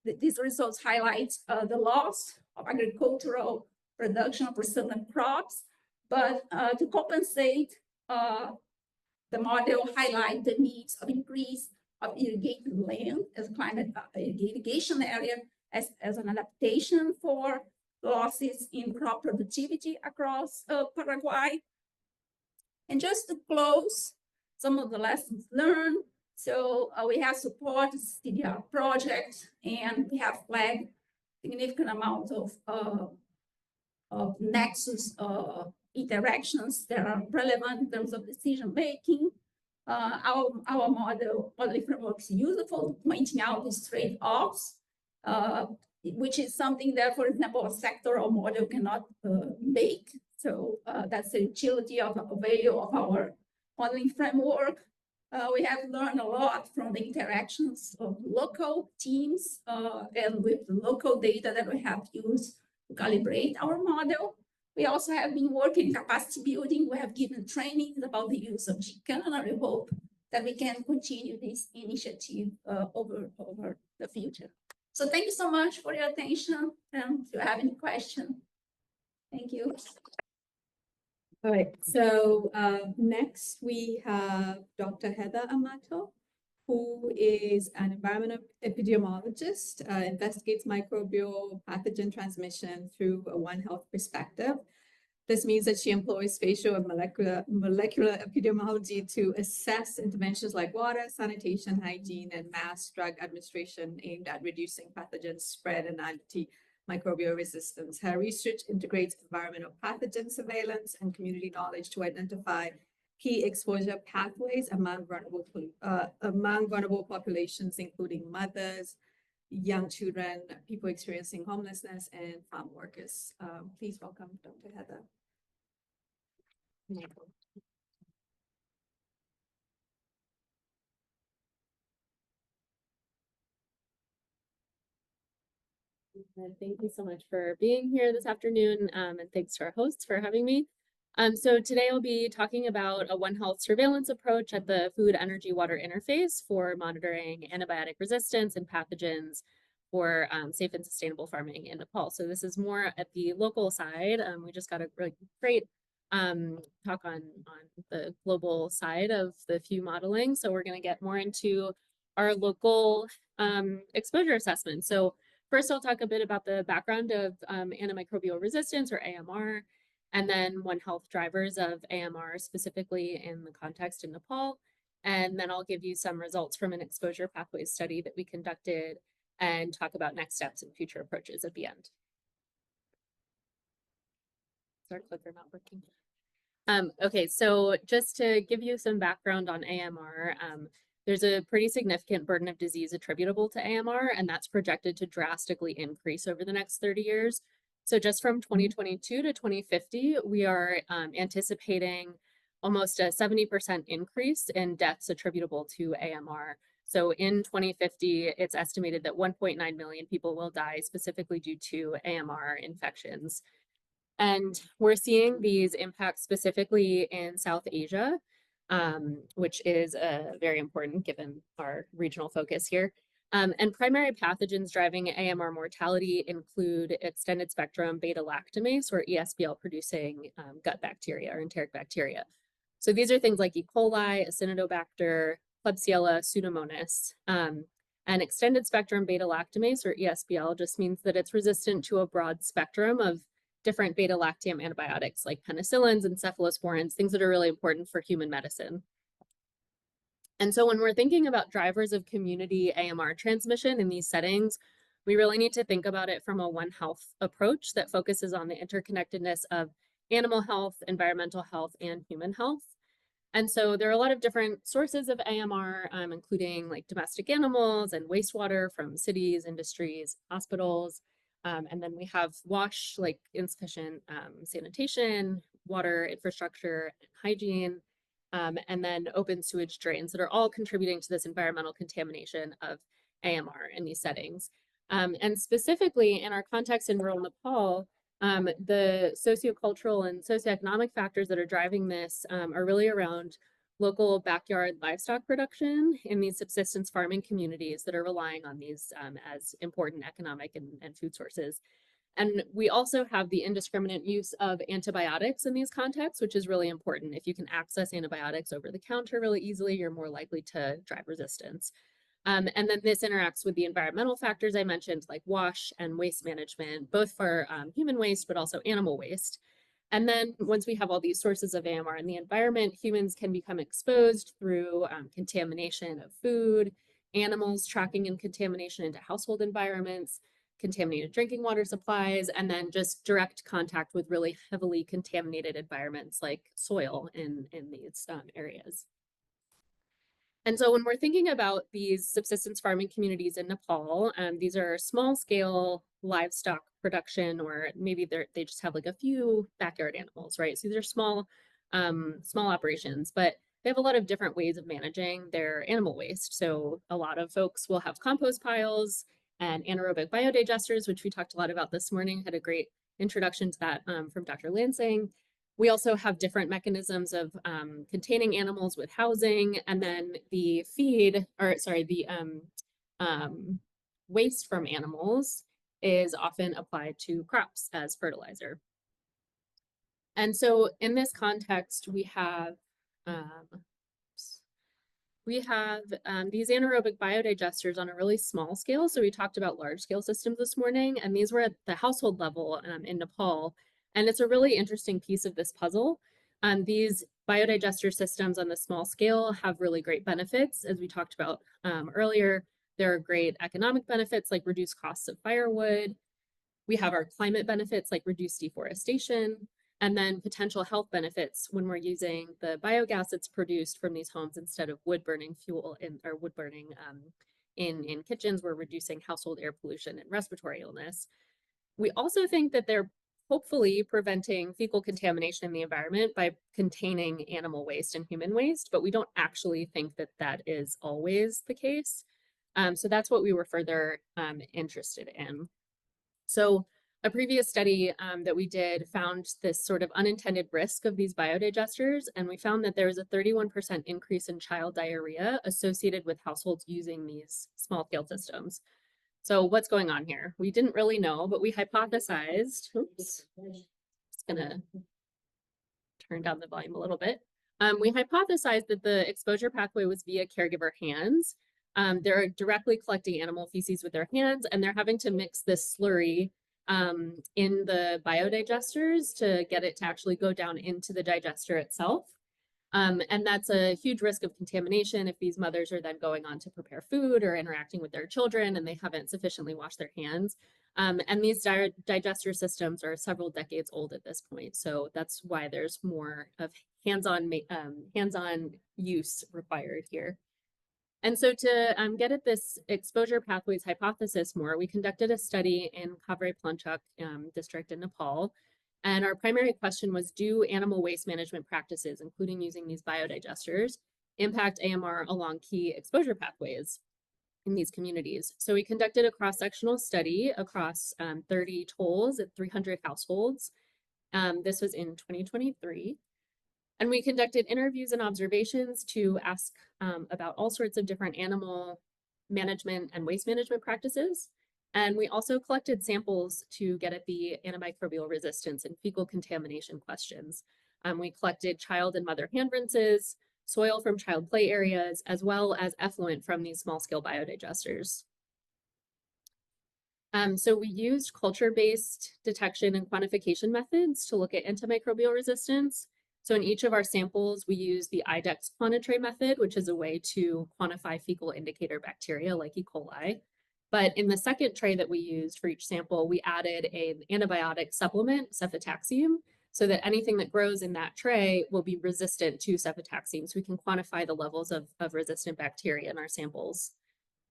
these results highlight the loss of agricultural production for certain crops, but to compensate, the model highlight the needs of increase of irrigated land as climate irrigation area as an adaptation for losses in crop productivity across Paraguay. And just to close some of the lessons learned, so we have supported the CDR project, and we have flagged significant amount of Nexus interactions that are relevant in terms of decision making. Our modeling framework is useful, pointing out these trade-offs, which is something that, for example, a sectoral model cannot make. So that's the utility of the value of our modeling framework. We have learned a lot from the interactions of local teams and with the local data that we have used to calibrate our model. We also have been working in capacity building. We have given trainings about the use of GCAN, and I hope that we can continue this initiative over the future. So thank you so much for your attention. And if you have any questions, thank you. All right, so next we have Dr. Heather Amato, who is an environmental epidemiologist, investigates microbial pathogen transmission through a One Health perspective. This means that she employs spatial and molecular epidemiology to assess interventions like water, sanitation, hygiene, and mass drug administration aimed at reducing pathogen spread and antimicrobial resistance. Her research integrates environmental pathogen surveillance and community knowledge to identify key exposure pathways among vulnerable populations, including mothers, young children, people experiencing homelessness, and farm workers. Please welcome Dr. Heather. Thank you so much for being here this afternoon, and thanks to our hosts for having me. So today I'll be talking about a One Health surveillance approach at the food, energy, water interface for monitoring antibiotic resistance and pathogens for safe and sustainable farming in Nepal. So this is more at the local side. We just got a really great talk on the global side of the FEW modeling. So we're going to get more into our local exposure assessment. So first, I'll talk a bit about the background of antimicrobial resistance, or AMR, and then One Health drivers of AMR, specifically in the context in Nepal. And then I'll give you some results from an exposure pathways study that we conducted and talk about next steps and future approaches at the end. Is our clicker not working? Okay, so just to give you some background on AMR, there's a pretty significant burden of disease attributable to AMR, and that's projected to drastically increase over the next 30 years. So just from 2022 to 2050, we are anticipating almost a 70% increase in deaths attributable to AMR. So in 2050, it's estimated that 1.9 million people will die specifically due to AMR infections. And we're seeing these impacts specifically in South Asia, which is very important given our regional focus here. And primary pathogens driving AMR mortality include extended spectrum beta-lactamase, or ESBL producing gut bacteria or enteric bacteria. So these are things like E. coli, Acinetobacter, Klebsiella, Pseudomonas. And extended spectrum beta-lactamase, or ESBL, just means that it's resistant to a broad spectrum of different beta-lactam antibiotics like penicillins and cephalosporins, things that are really important for human medicine. And so when we're thinking about drivers of community AMR transmission in these settings, we really need to think about it from a One Health approach that focuses on the interconnectedness of animal health, environmental health, and human health. And so there are a lot of different sources of AMR, including like domestic animals and wastewater from cities, industries, hospitals. And then we have WASH, like insufficient sanitation, water infrastructure, and hygiene, and then open sewage drains that are all contributing to this environmental contamination of AMR in these settings. And specifically in our context in rural Nepal, the sociocultural and socioeconomic factors that are driving this are really around local backyard livestock production in these subsistence farming communities that are relying on these as important economic and food sources. And we also have the indiscriminate use of antibiotics in these contexts, which is really important. If you can access antibiotics over the counter really easily, you're more likely to drive resistance. And then this interacts with the environmental factors I mentioned, like WASH and waste management, both for human waste, but also animal waste. And then once we have all these sources of AMR in the environment, humans can become exposed through contamination of food, animals tracking in contamination into household environments, contaminated drinking water supplies, and then just direct contact with really heavily contaminated environments like soil in these areas. And so when we're thinking about these subsistence farming communities in Nepal, these are small scale livestock production, or maybe they just have like a few backyard animals, right? So these are small operations, but they have a lot of different ways of managing their animal waste. So a lot of folks will have compost piles and anaerobic biodigesters, which we talked a lot about this morning, had a great introduction to that from Dr. Lansing. We also have different mechanisms of containing animals with housing, and then the waste from animals is often applied to crops as fertilizer. And so in this context, we have these anaerobic biodigesters on a really small scale. So we talked about large scale systems this morning, and these were at the household level in Nepal. And it's a really interesting piece of this puzzle. These biodigester systems on the small scale have really great benefits. As we talked about earlier, there are great economic benefits like reduced costs of firewood. We have our climate benefits like reduced deforestation, and then potential health benefits when we're using the biogas that's produced from these homes instead of wood burning fuel or wood burning in kitchens. We're reducing household air pollution and respiratory illness. We also think that they're hopefully preventing fecal contamination in the environment by containing animal waste and human waste, but we don't actually think that that is always the case. So that's what we were further interested in. So a previous study that we did found this sort of unintended risk of these biodigesters, and we found that there was a 31% increase in child diarrhea associated with households using these small-scale systems. So what's going on here? We didn't really know, but we hypothesized, oops, just gonna turn down the volume a little bit. We hypothesized that the exposure pathway was via caregiver hands. They're directly collecting animal feces with their hands, and they're having to mix this slurry in the biodigesters to get it to actually go down into the digester itself. And that's a huge risk of contamination if these mothers are then going on to prepare food or interacting with their children and they haven't sufficiently washed their hands. And these digester systems are several decades old at this point. So that's why there's more of hands-on use required here. And so to get at this exposure pathways hypothesis more, we conducted a study in Kavre Planchuk district in Nepal. And our primary question was, do animal waste management practices, including using these biodigesters, impact AMR along key exposure pathways in these communities? So we conducted a cross-sectional study across 30 tolls at 300 households. This was in 2023. And we conducted interviews and observations to ask about all sorts of different animal management and waste management practices. And we also collected samples to get at the antimicrobial resistance and fecal contamination questions. We collected child and mother hand rinses, soil from child play areas, as well as effluent from these small-scale biodigesters. So we used culture-based detection and quantification methods to look at antimicrobial resistance. So in each of our samples, we use the IDEX quantitray method, which is a way to quantify fecal indicator bacteria like E. coli. But in the second tray that we used for each sample, we added an antibiotic supplement, cefotaxime, so that anything that grows in that tray will be resistant to cefotaxime. So we can quantify the levels of resistant bacteria in our samples.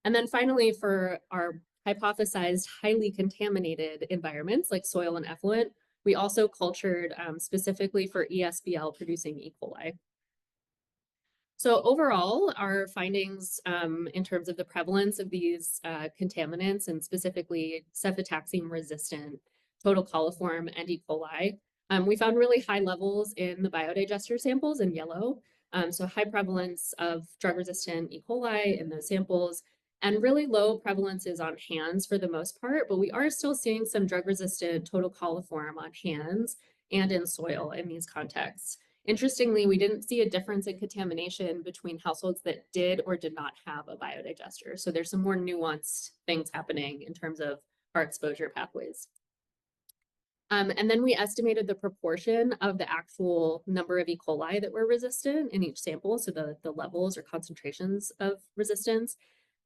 And then finally, for our hypothesized highly contaminated environments like soil and effluent, we also cultured specifically for ESBL producing E. coli. So overall, our findings in terms of the prevalence of these contaminants and specifically cefotaxime resistant total coliform and E. coli, we found really high levels in the biodigester samples in yellow. So high prevalence of drug resistant E. coli in those samples and really low prevalences on hands for the most part, but we are still seeing some drug resistant total coliform on hands and in soil in these contexts. Interestingly, we didn't see a difference in contamination between households that did or did not have a biodigester. So there's some more nuanced things happening in terms of our exposure pathways. And then we estimated the proportion of the actual number of E. coli that were resistant in each sample, so the levels or concentrations of resistance.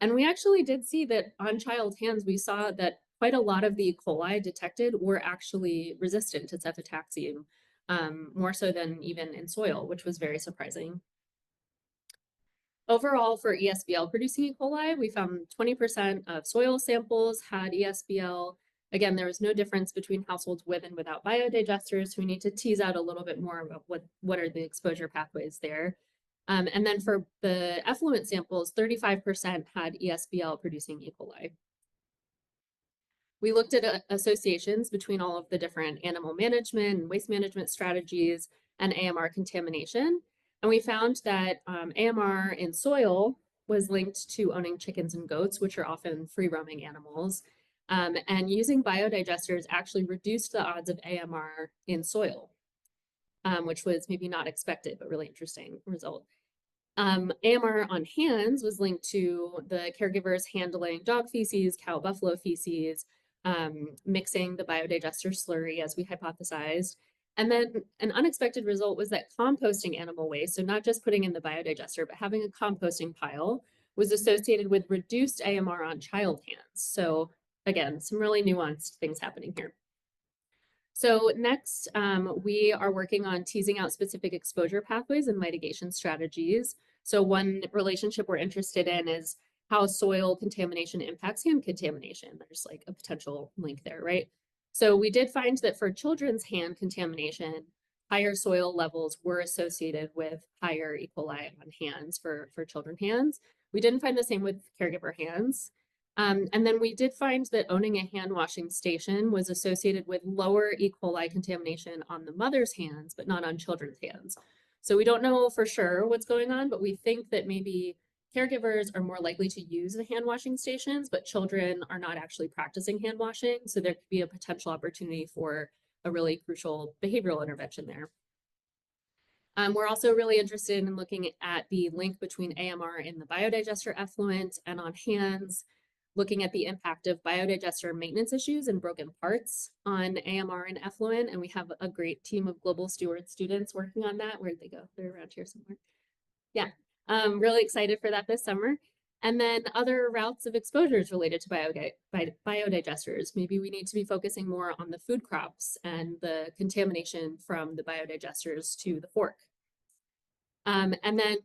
And we actually did see that on child hands, we saw that quite a lot of the E. coli detected were actually resistant to cefotaxime. More so than even in soil, which was very surprising. Overall, for ESBL producing E. coli, we found 20% of soil samples had ESBL. Again, there was no difference between households with and without biodigesters, so we need to tease out a little bit more about what are the exposure pathways there. And then for the effluent samples, 35% had ESBL producing E. coli. We looked at associations between all of the different animal management and waste management strategies and AMR contamination. And we found that AMR in soil was linked to owning chickens and goats, which are often free-roaming animals. And using biodigesters actually reduced the odds of AMR in soil, which was maybe not expected, but really interesting result. AMR on hands was linked to the caregivers handling dog feces, cow, buffalo feces, mixing the biodigester slurry as we hypothesized. And then an unexpected result was that composting animal waste, so not just putting in the biodigester, but having a composting pile, was associated with reduced AMR on child hands. So again, some really nuanced things happening here. So next, we are working on teasing out specific exposure pathways and mitigation strategies. So one relationship we're interested in is how soil contamination impacts hand contamination. There's like a potential link there, right? So we did find that for children's hand contamination, higher soil levels were associated with higher E. coli on hands for children's hands. We didn't find the same with caregiver hands. And then we did find that owning a hand washing station was associated with lower E. coli contamination on the mother's hands, but not on children's hands. So we don't know for sure what's going on, but we think that maybe caregivers are more likely to use the hand washing stations, but children are not actually practicing hand washing. So there could be a potential opportunity for a really crucial behavioral intervention there. We're also really interested in looking at the link between AMR in the biodigester effluent and on hands, looking at the impact of biodigester maintenance issues and broken parts on AMR and effluent. And we have a great team of Global Steward students working on that. Where'd they go? They're around here somewhere. Yeah, I'm really excited for that this summer. And then other routes of exposures related to biodigesters. Maybe we need to be focusing more on the food crops and the contamination from the biodigesters to the fork. And then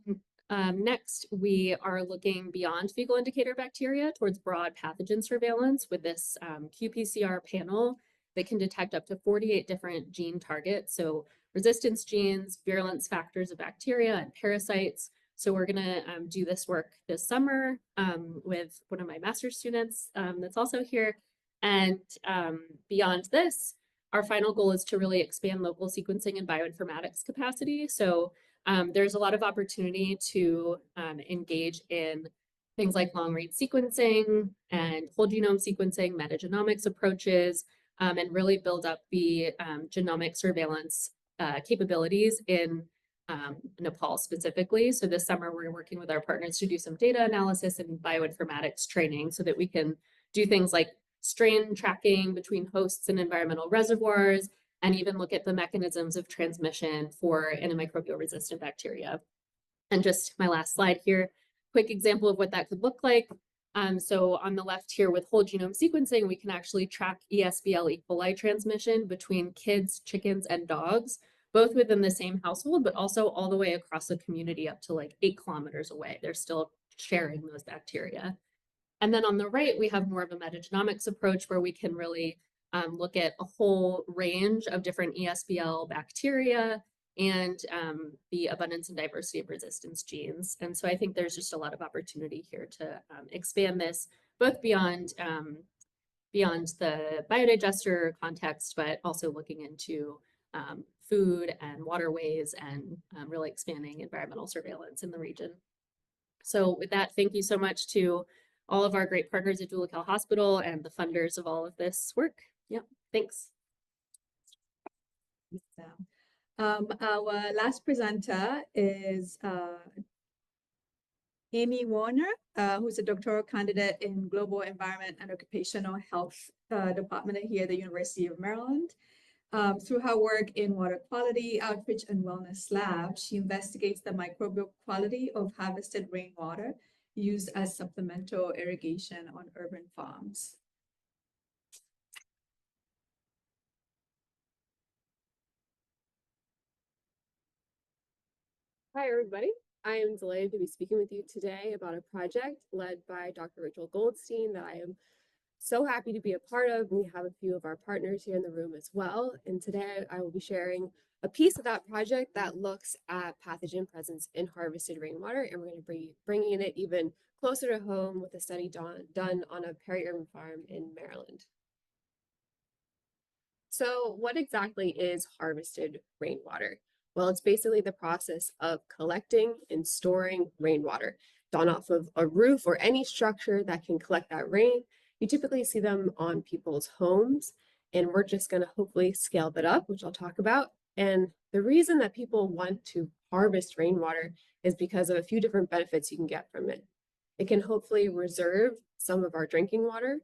next, we are looking beyond fecal indicator bacteria towards broad pathogen surveillance with this qPCR panel that can detect up to 48 different gene targets. So resistance genes, virulence factors of bacteria and parasites. So we're gonna do this work this summer with one of my master's students that's also here. And beyond this, our final goal is to really expand local sequencing and bioinformatics capacity. So there's a lot of opportunity to engage in things like long-read sequencing and whole genome sequencing, metagenomics approaches, and really build up the genomic surveillance capabilities in Nepal specifically. So this summer, we're working with our partners to do some data analysis and bioinformatics training so that we can do things like strain tracking between hosts and environmental reservoirs, and even look at the mechanisms of transmission for antimicrobial resistant bacteria. And just my last slide here, quick example of what that could look like. So on the left here with whole genome sequencing, we can actually track ESBL E. coli transmission between kids, chickens, and dogs, both within the same household, but also all the way across the community up to like 8 kilometers away. They're still sharing those bacteria. And then on the right, we have more of a metagenomics approach where we can really look at a whole range of different ESBL bacteria and the abundance and diversity of resistance genes. And so I think there's just a lot of opportunity here to expand this both beyond the biodigester context, but also looking into food and waterways and really expanding environmental surveillance in the region. So with that, thank you so much to all of our great partners at Dulacal Hospital and the funders of all of this work. Yep, thanks. Our last presenter is Amy Warner, who's a doctoral candidate in Global Environment and Occupational Health Department here at the University of Maryland. Through her work in water quality, outreach, and wellness lab, she investigates the microbial quality of harvested rainwater used as supplemental irrigation on urban farms. Hi, everybody. I am delighted to be speaking with you today about a project led by Dr. Rachel Goldstein that I am so happy to be a part of. We have a few of our partners here in the room as well. And today I will be sharing a piece of that project that looks at pathogen presence in harvested rainwater. And we're going to be bringing it even closer to home with a study done on a peri-urban farm in Maryland. So what exactly is harvested rainwater? Well, it's basically the process of collecting and storing rainwater done off of a roof or any structure that can collect that rain. You typically see them on people's homes, and we're just going to hopefully scale that up, which I'll talk about. And the reason that people want to harvest rainwater is because of a few different benefits you can get from it. It can hopefully reserve some of our drinking water.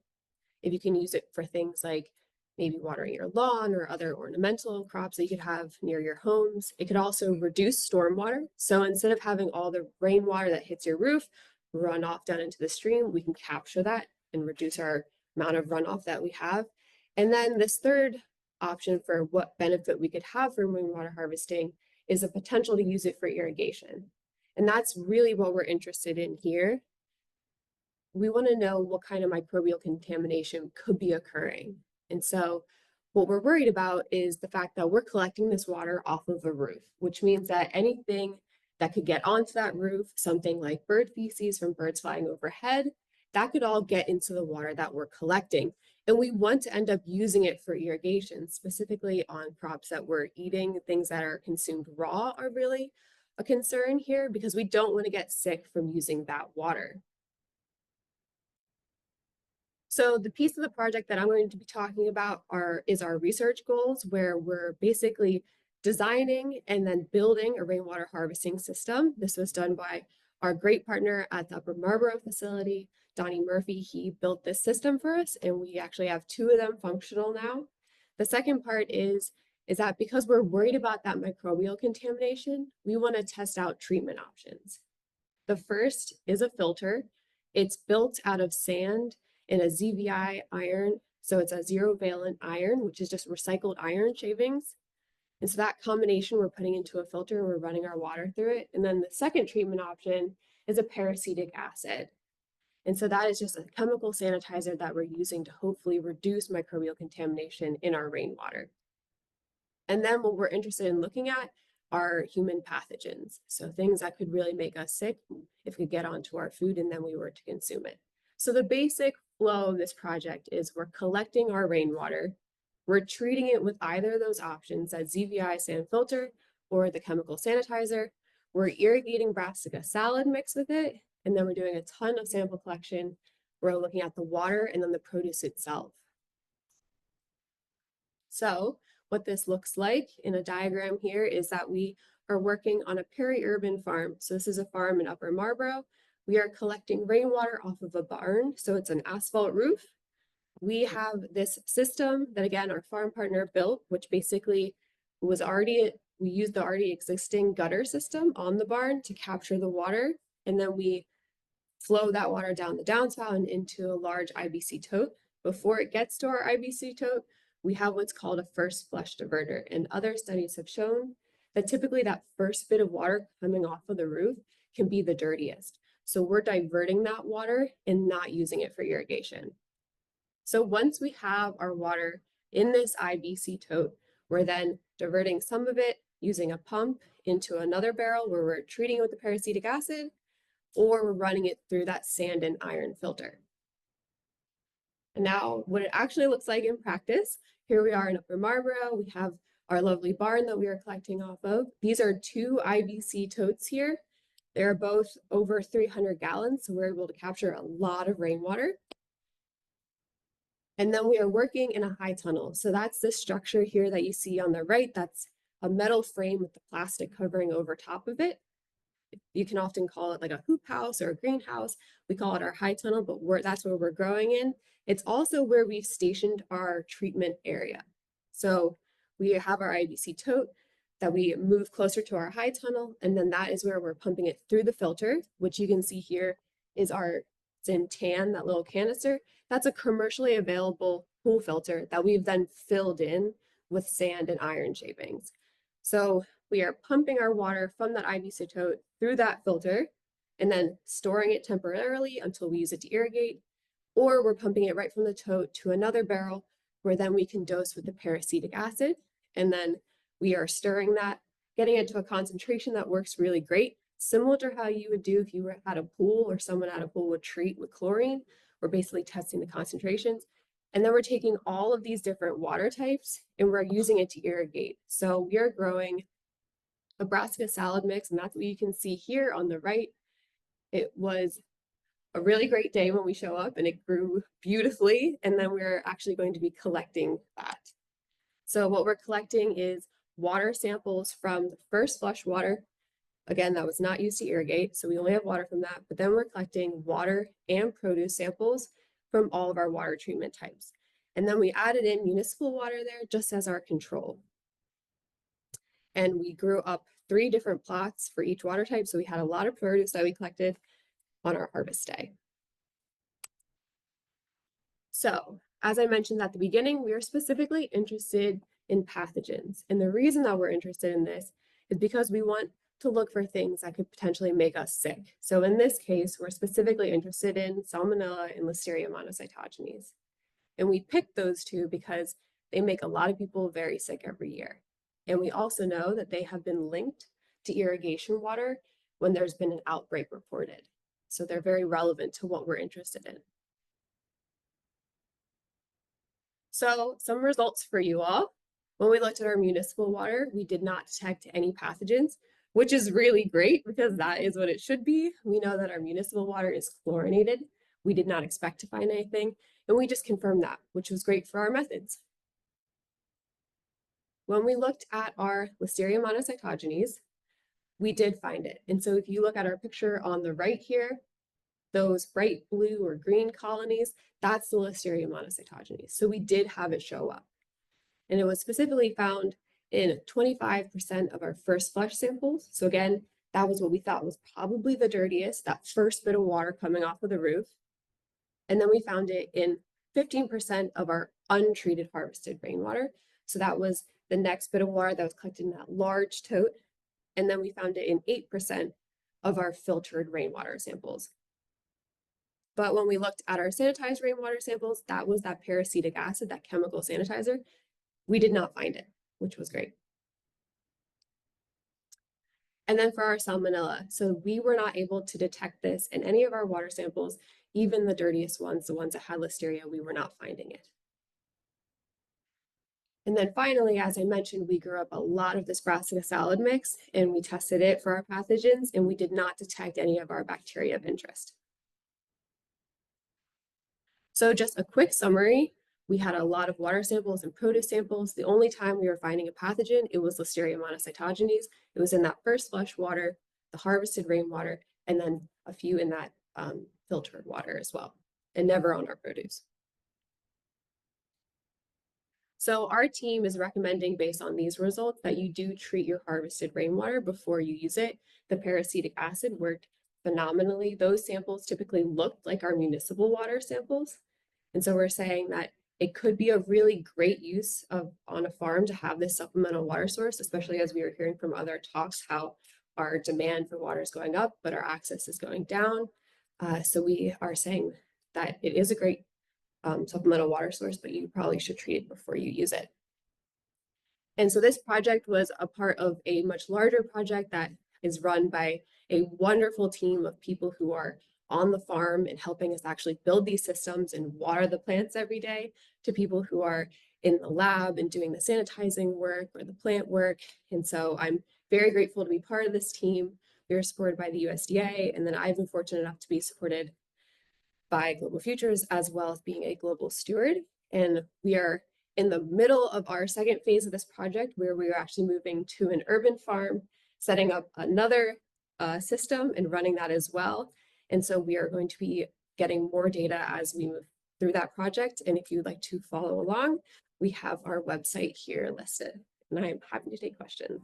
If you can use it for things like maybe watering your lawn or other ornamental crops that you could have near your homes. It could also reduce stormwater. So instead of having all the rainwater that hits your roof run off down into the stream, we can capture that and reduce our amount of runoff that we have. And then this third option for what benefit we could have from rainwater harvesting is a potential to use it for irrigation. And that's really what we're interested in here. We want to know what kind of microbial contamination could be occurring. And so what we're worried about is the fact that we're collecting this water off of a roof, which means that anything that could get onto that roof, something like bird feces from birds flying overhead, that could all get into the water that we're collecting. And we want to end up using it for irrigation, specifically on crops that we're eating. Things that are consumed raw are really a concern here because we don't want to get sick from using that water. So the piece of the project that I'm going to be talking about is our research goals, where we're basically designing and then building a rainwater harvesting system. This was done by our great partner at the Upper Marlborough facility, Donnie Murphy. He built this system for us, and we actually have 2 of them functional now. The second part is that because we're worried about that microbial contamination, we want to test out treatment options. The first is a filter. It's built out of sand and a ZVI iron. So it's a 0-valent iron, which is just recycled iron shavings. And so that combination we're putting into a filter, we're running our water through it. And then the second treatment option is a peracetic acid. And so that is just a chemical sanitizer that we're using to hopefully reduce microbial contamination in our rainwater. And then what we're interested in looking at are human pathogens. So things that could really make us sick if we get onto our food and then we were to consume it. So the basic flow of this project is we're collecting our rainwater, we're treating it with either of those options, that ZVI sand filter or the chemical sanitizer, we're irrigating brassica salad mix with it, and then we're doing a ton of sample collection. We're looking at the water and then the produce itself. So what this looks like in a diagram here is that we are working on a peri-urban farm. So this is a farm in Upper Marlborough. We are collecting rainwater off of a barn. So it's an asphalt roof. We have this system that, again, our farm partner built, which basically was we used the already existing gutter system on the barn to capture the water. And then we flow that water down the downspout and into a large IBC tote. Before it gets to our IBC tote, we have what's called a first flush diverter. And other studies have shown that typically that first bit of water coming off of the roof can be the dirtiest. So we're diverting that water and not using it for irrigation. So once we have our water in this IBC tote, we're then diverting some of it using a pump into another barrel where we're treating it with the peracetic acid, or we're running it through that sand and iron filter. And now what it actually looks like in practice, here we are in Upper Marlborough. We have our lovely barn that we are collecting off of. These are 2 IBC totes here. They're both over 300 gallons, so we're able to capture a lot of rainwater. And then we are working in a high tunnel. So that's this structure here that you see on the right. That's a metal frame with the plastic covering over top of it. You can often call it like a hoop house or a greenhouse. We call it our high tunnel, but that's where we're growing in. It's also where we've stationed our treatment area. So we have our IBC tote that we move closer to our high tunnel, and then that is where we're pumping it through the filter, which you can see here is it's in tan, that little canister. That's a commercially available pool filter that we've then filled in with sand and iron shavings. So we are pumping our water from that IBC tote through that filter and then storing it temporarily until we use it to irrigate, or we're pumping it right from the tote to another barrel where then we can dose with the peracetic acid. And then we are stirring that, getting it to a concentration that works really great, similar to how you would do if you were at a pool or someone at a pool would treat with chlorine. We're basically testing the concentrations. And then we're taking all of these different water types and we're using it to irrigate. So we are growing a brassica salad mix, and that's what you can see here on the right. It was a really great day when we show up and it grew beautifully. And then we're actually going to be collecting that. So what we're collecting is water samples from the first flush water. Again, that was not used to irrigate, so we only have water from that. But then we're collecting water and produce samples from all of our water treatment types. And then we added in municipal water there just as our control. And we grew up 3 different plots for each water type. So we had a lot of produce that we collected on our harvest day. So as I mentioned at the beginning, we are specifically interested in pathogens. And the reason that we're interested in this is because we want to look for things that could potentially make us sick. So in this case, we're specifically interested in Salmonella and Listeria monocytogenes. And we picked those 2 because they make a lot of people very sick every year. And we also know that they have been linked to irrigation water when there's been an outbreak reported. So they're very relevant to what we're interested in. So some results for you all. When we looked at our municipal water, we did not detect any pathogens, which is really great because that is what it should be. We know that our municipal water is chlorinated. We did not expect to find anything, and we just confirmed that, which was great for our methods. when we looked at our Listeria monocytogenes, we did find it. And so if you look at our picture on the right here, those bright blue or green colonies, that's the Listeria monocytogenes. So we did have it show up. And it was specifically found in 25% of our first flush samples. So again, that was what we thought was probably the dirtiest, that first bit of water coming off of the roof. And then we found it in 15% of our untreated harvested rainwater. So that was the next bit of water that was collected in that large tote. And then we found it in 8% of our filtered rainwater samples. But when we looked at our sanitized rainwater samples, that was that peracetic acid, that chemical sanitizer. We did not find it, which was great. And then for our salmonella, so we were not able to detect this in any of our water samples, even the dirtiest ones, the ones that had Listeria, we were not finding it. And then finally, as I mentioned, we grew up a lot of this brassica salad mix and we tested it for our pathogens and we did not detect any of our bacteria of interest. So just a quick summary, we had a lot of water samples and produce samples. The only time we were finding a pathogen, it was Listeria monocytogenes. It was in that first flush water, the harvested rainwater, and then a few in that filtered water as well, and never on our produce. So our team is recommending, based on these results, that you do treat your harvested rainwater before you use it. The peracetic acid worked phenomenally. Those samples typically looked like our municipal water samples. And so we're saying that it could be a really great use of on a farm to have this supplemental water source, especially as we were hearing from other talks how our demand for water is going up, but our access is going down. So we are saying that it is a great supplemental water source, but you probably should treat it before you use it. And so this project was a part of a much larger project that is run by a wonderful team of people who are on the farm and helping us actually build these systems and water the plants every day, to people who are in the lab and doing the sanitizing work or the plant work. And so I'm very grateful to be part of this team. We are supported by the USDA, and then I've been fortunate enough to be supported by Global Futures, as well as being a global steward. And we are in the middle of our second phase of this project, where we are actually moving to an urban farm, setting up another system and running that as well. And so we are going to be getting more data as we move through that project. And if you'd like to follow along, we have our website here listed, and I'm happy to take questions.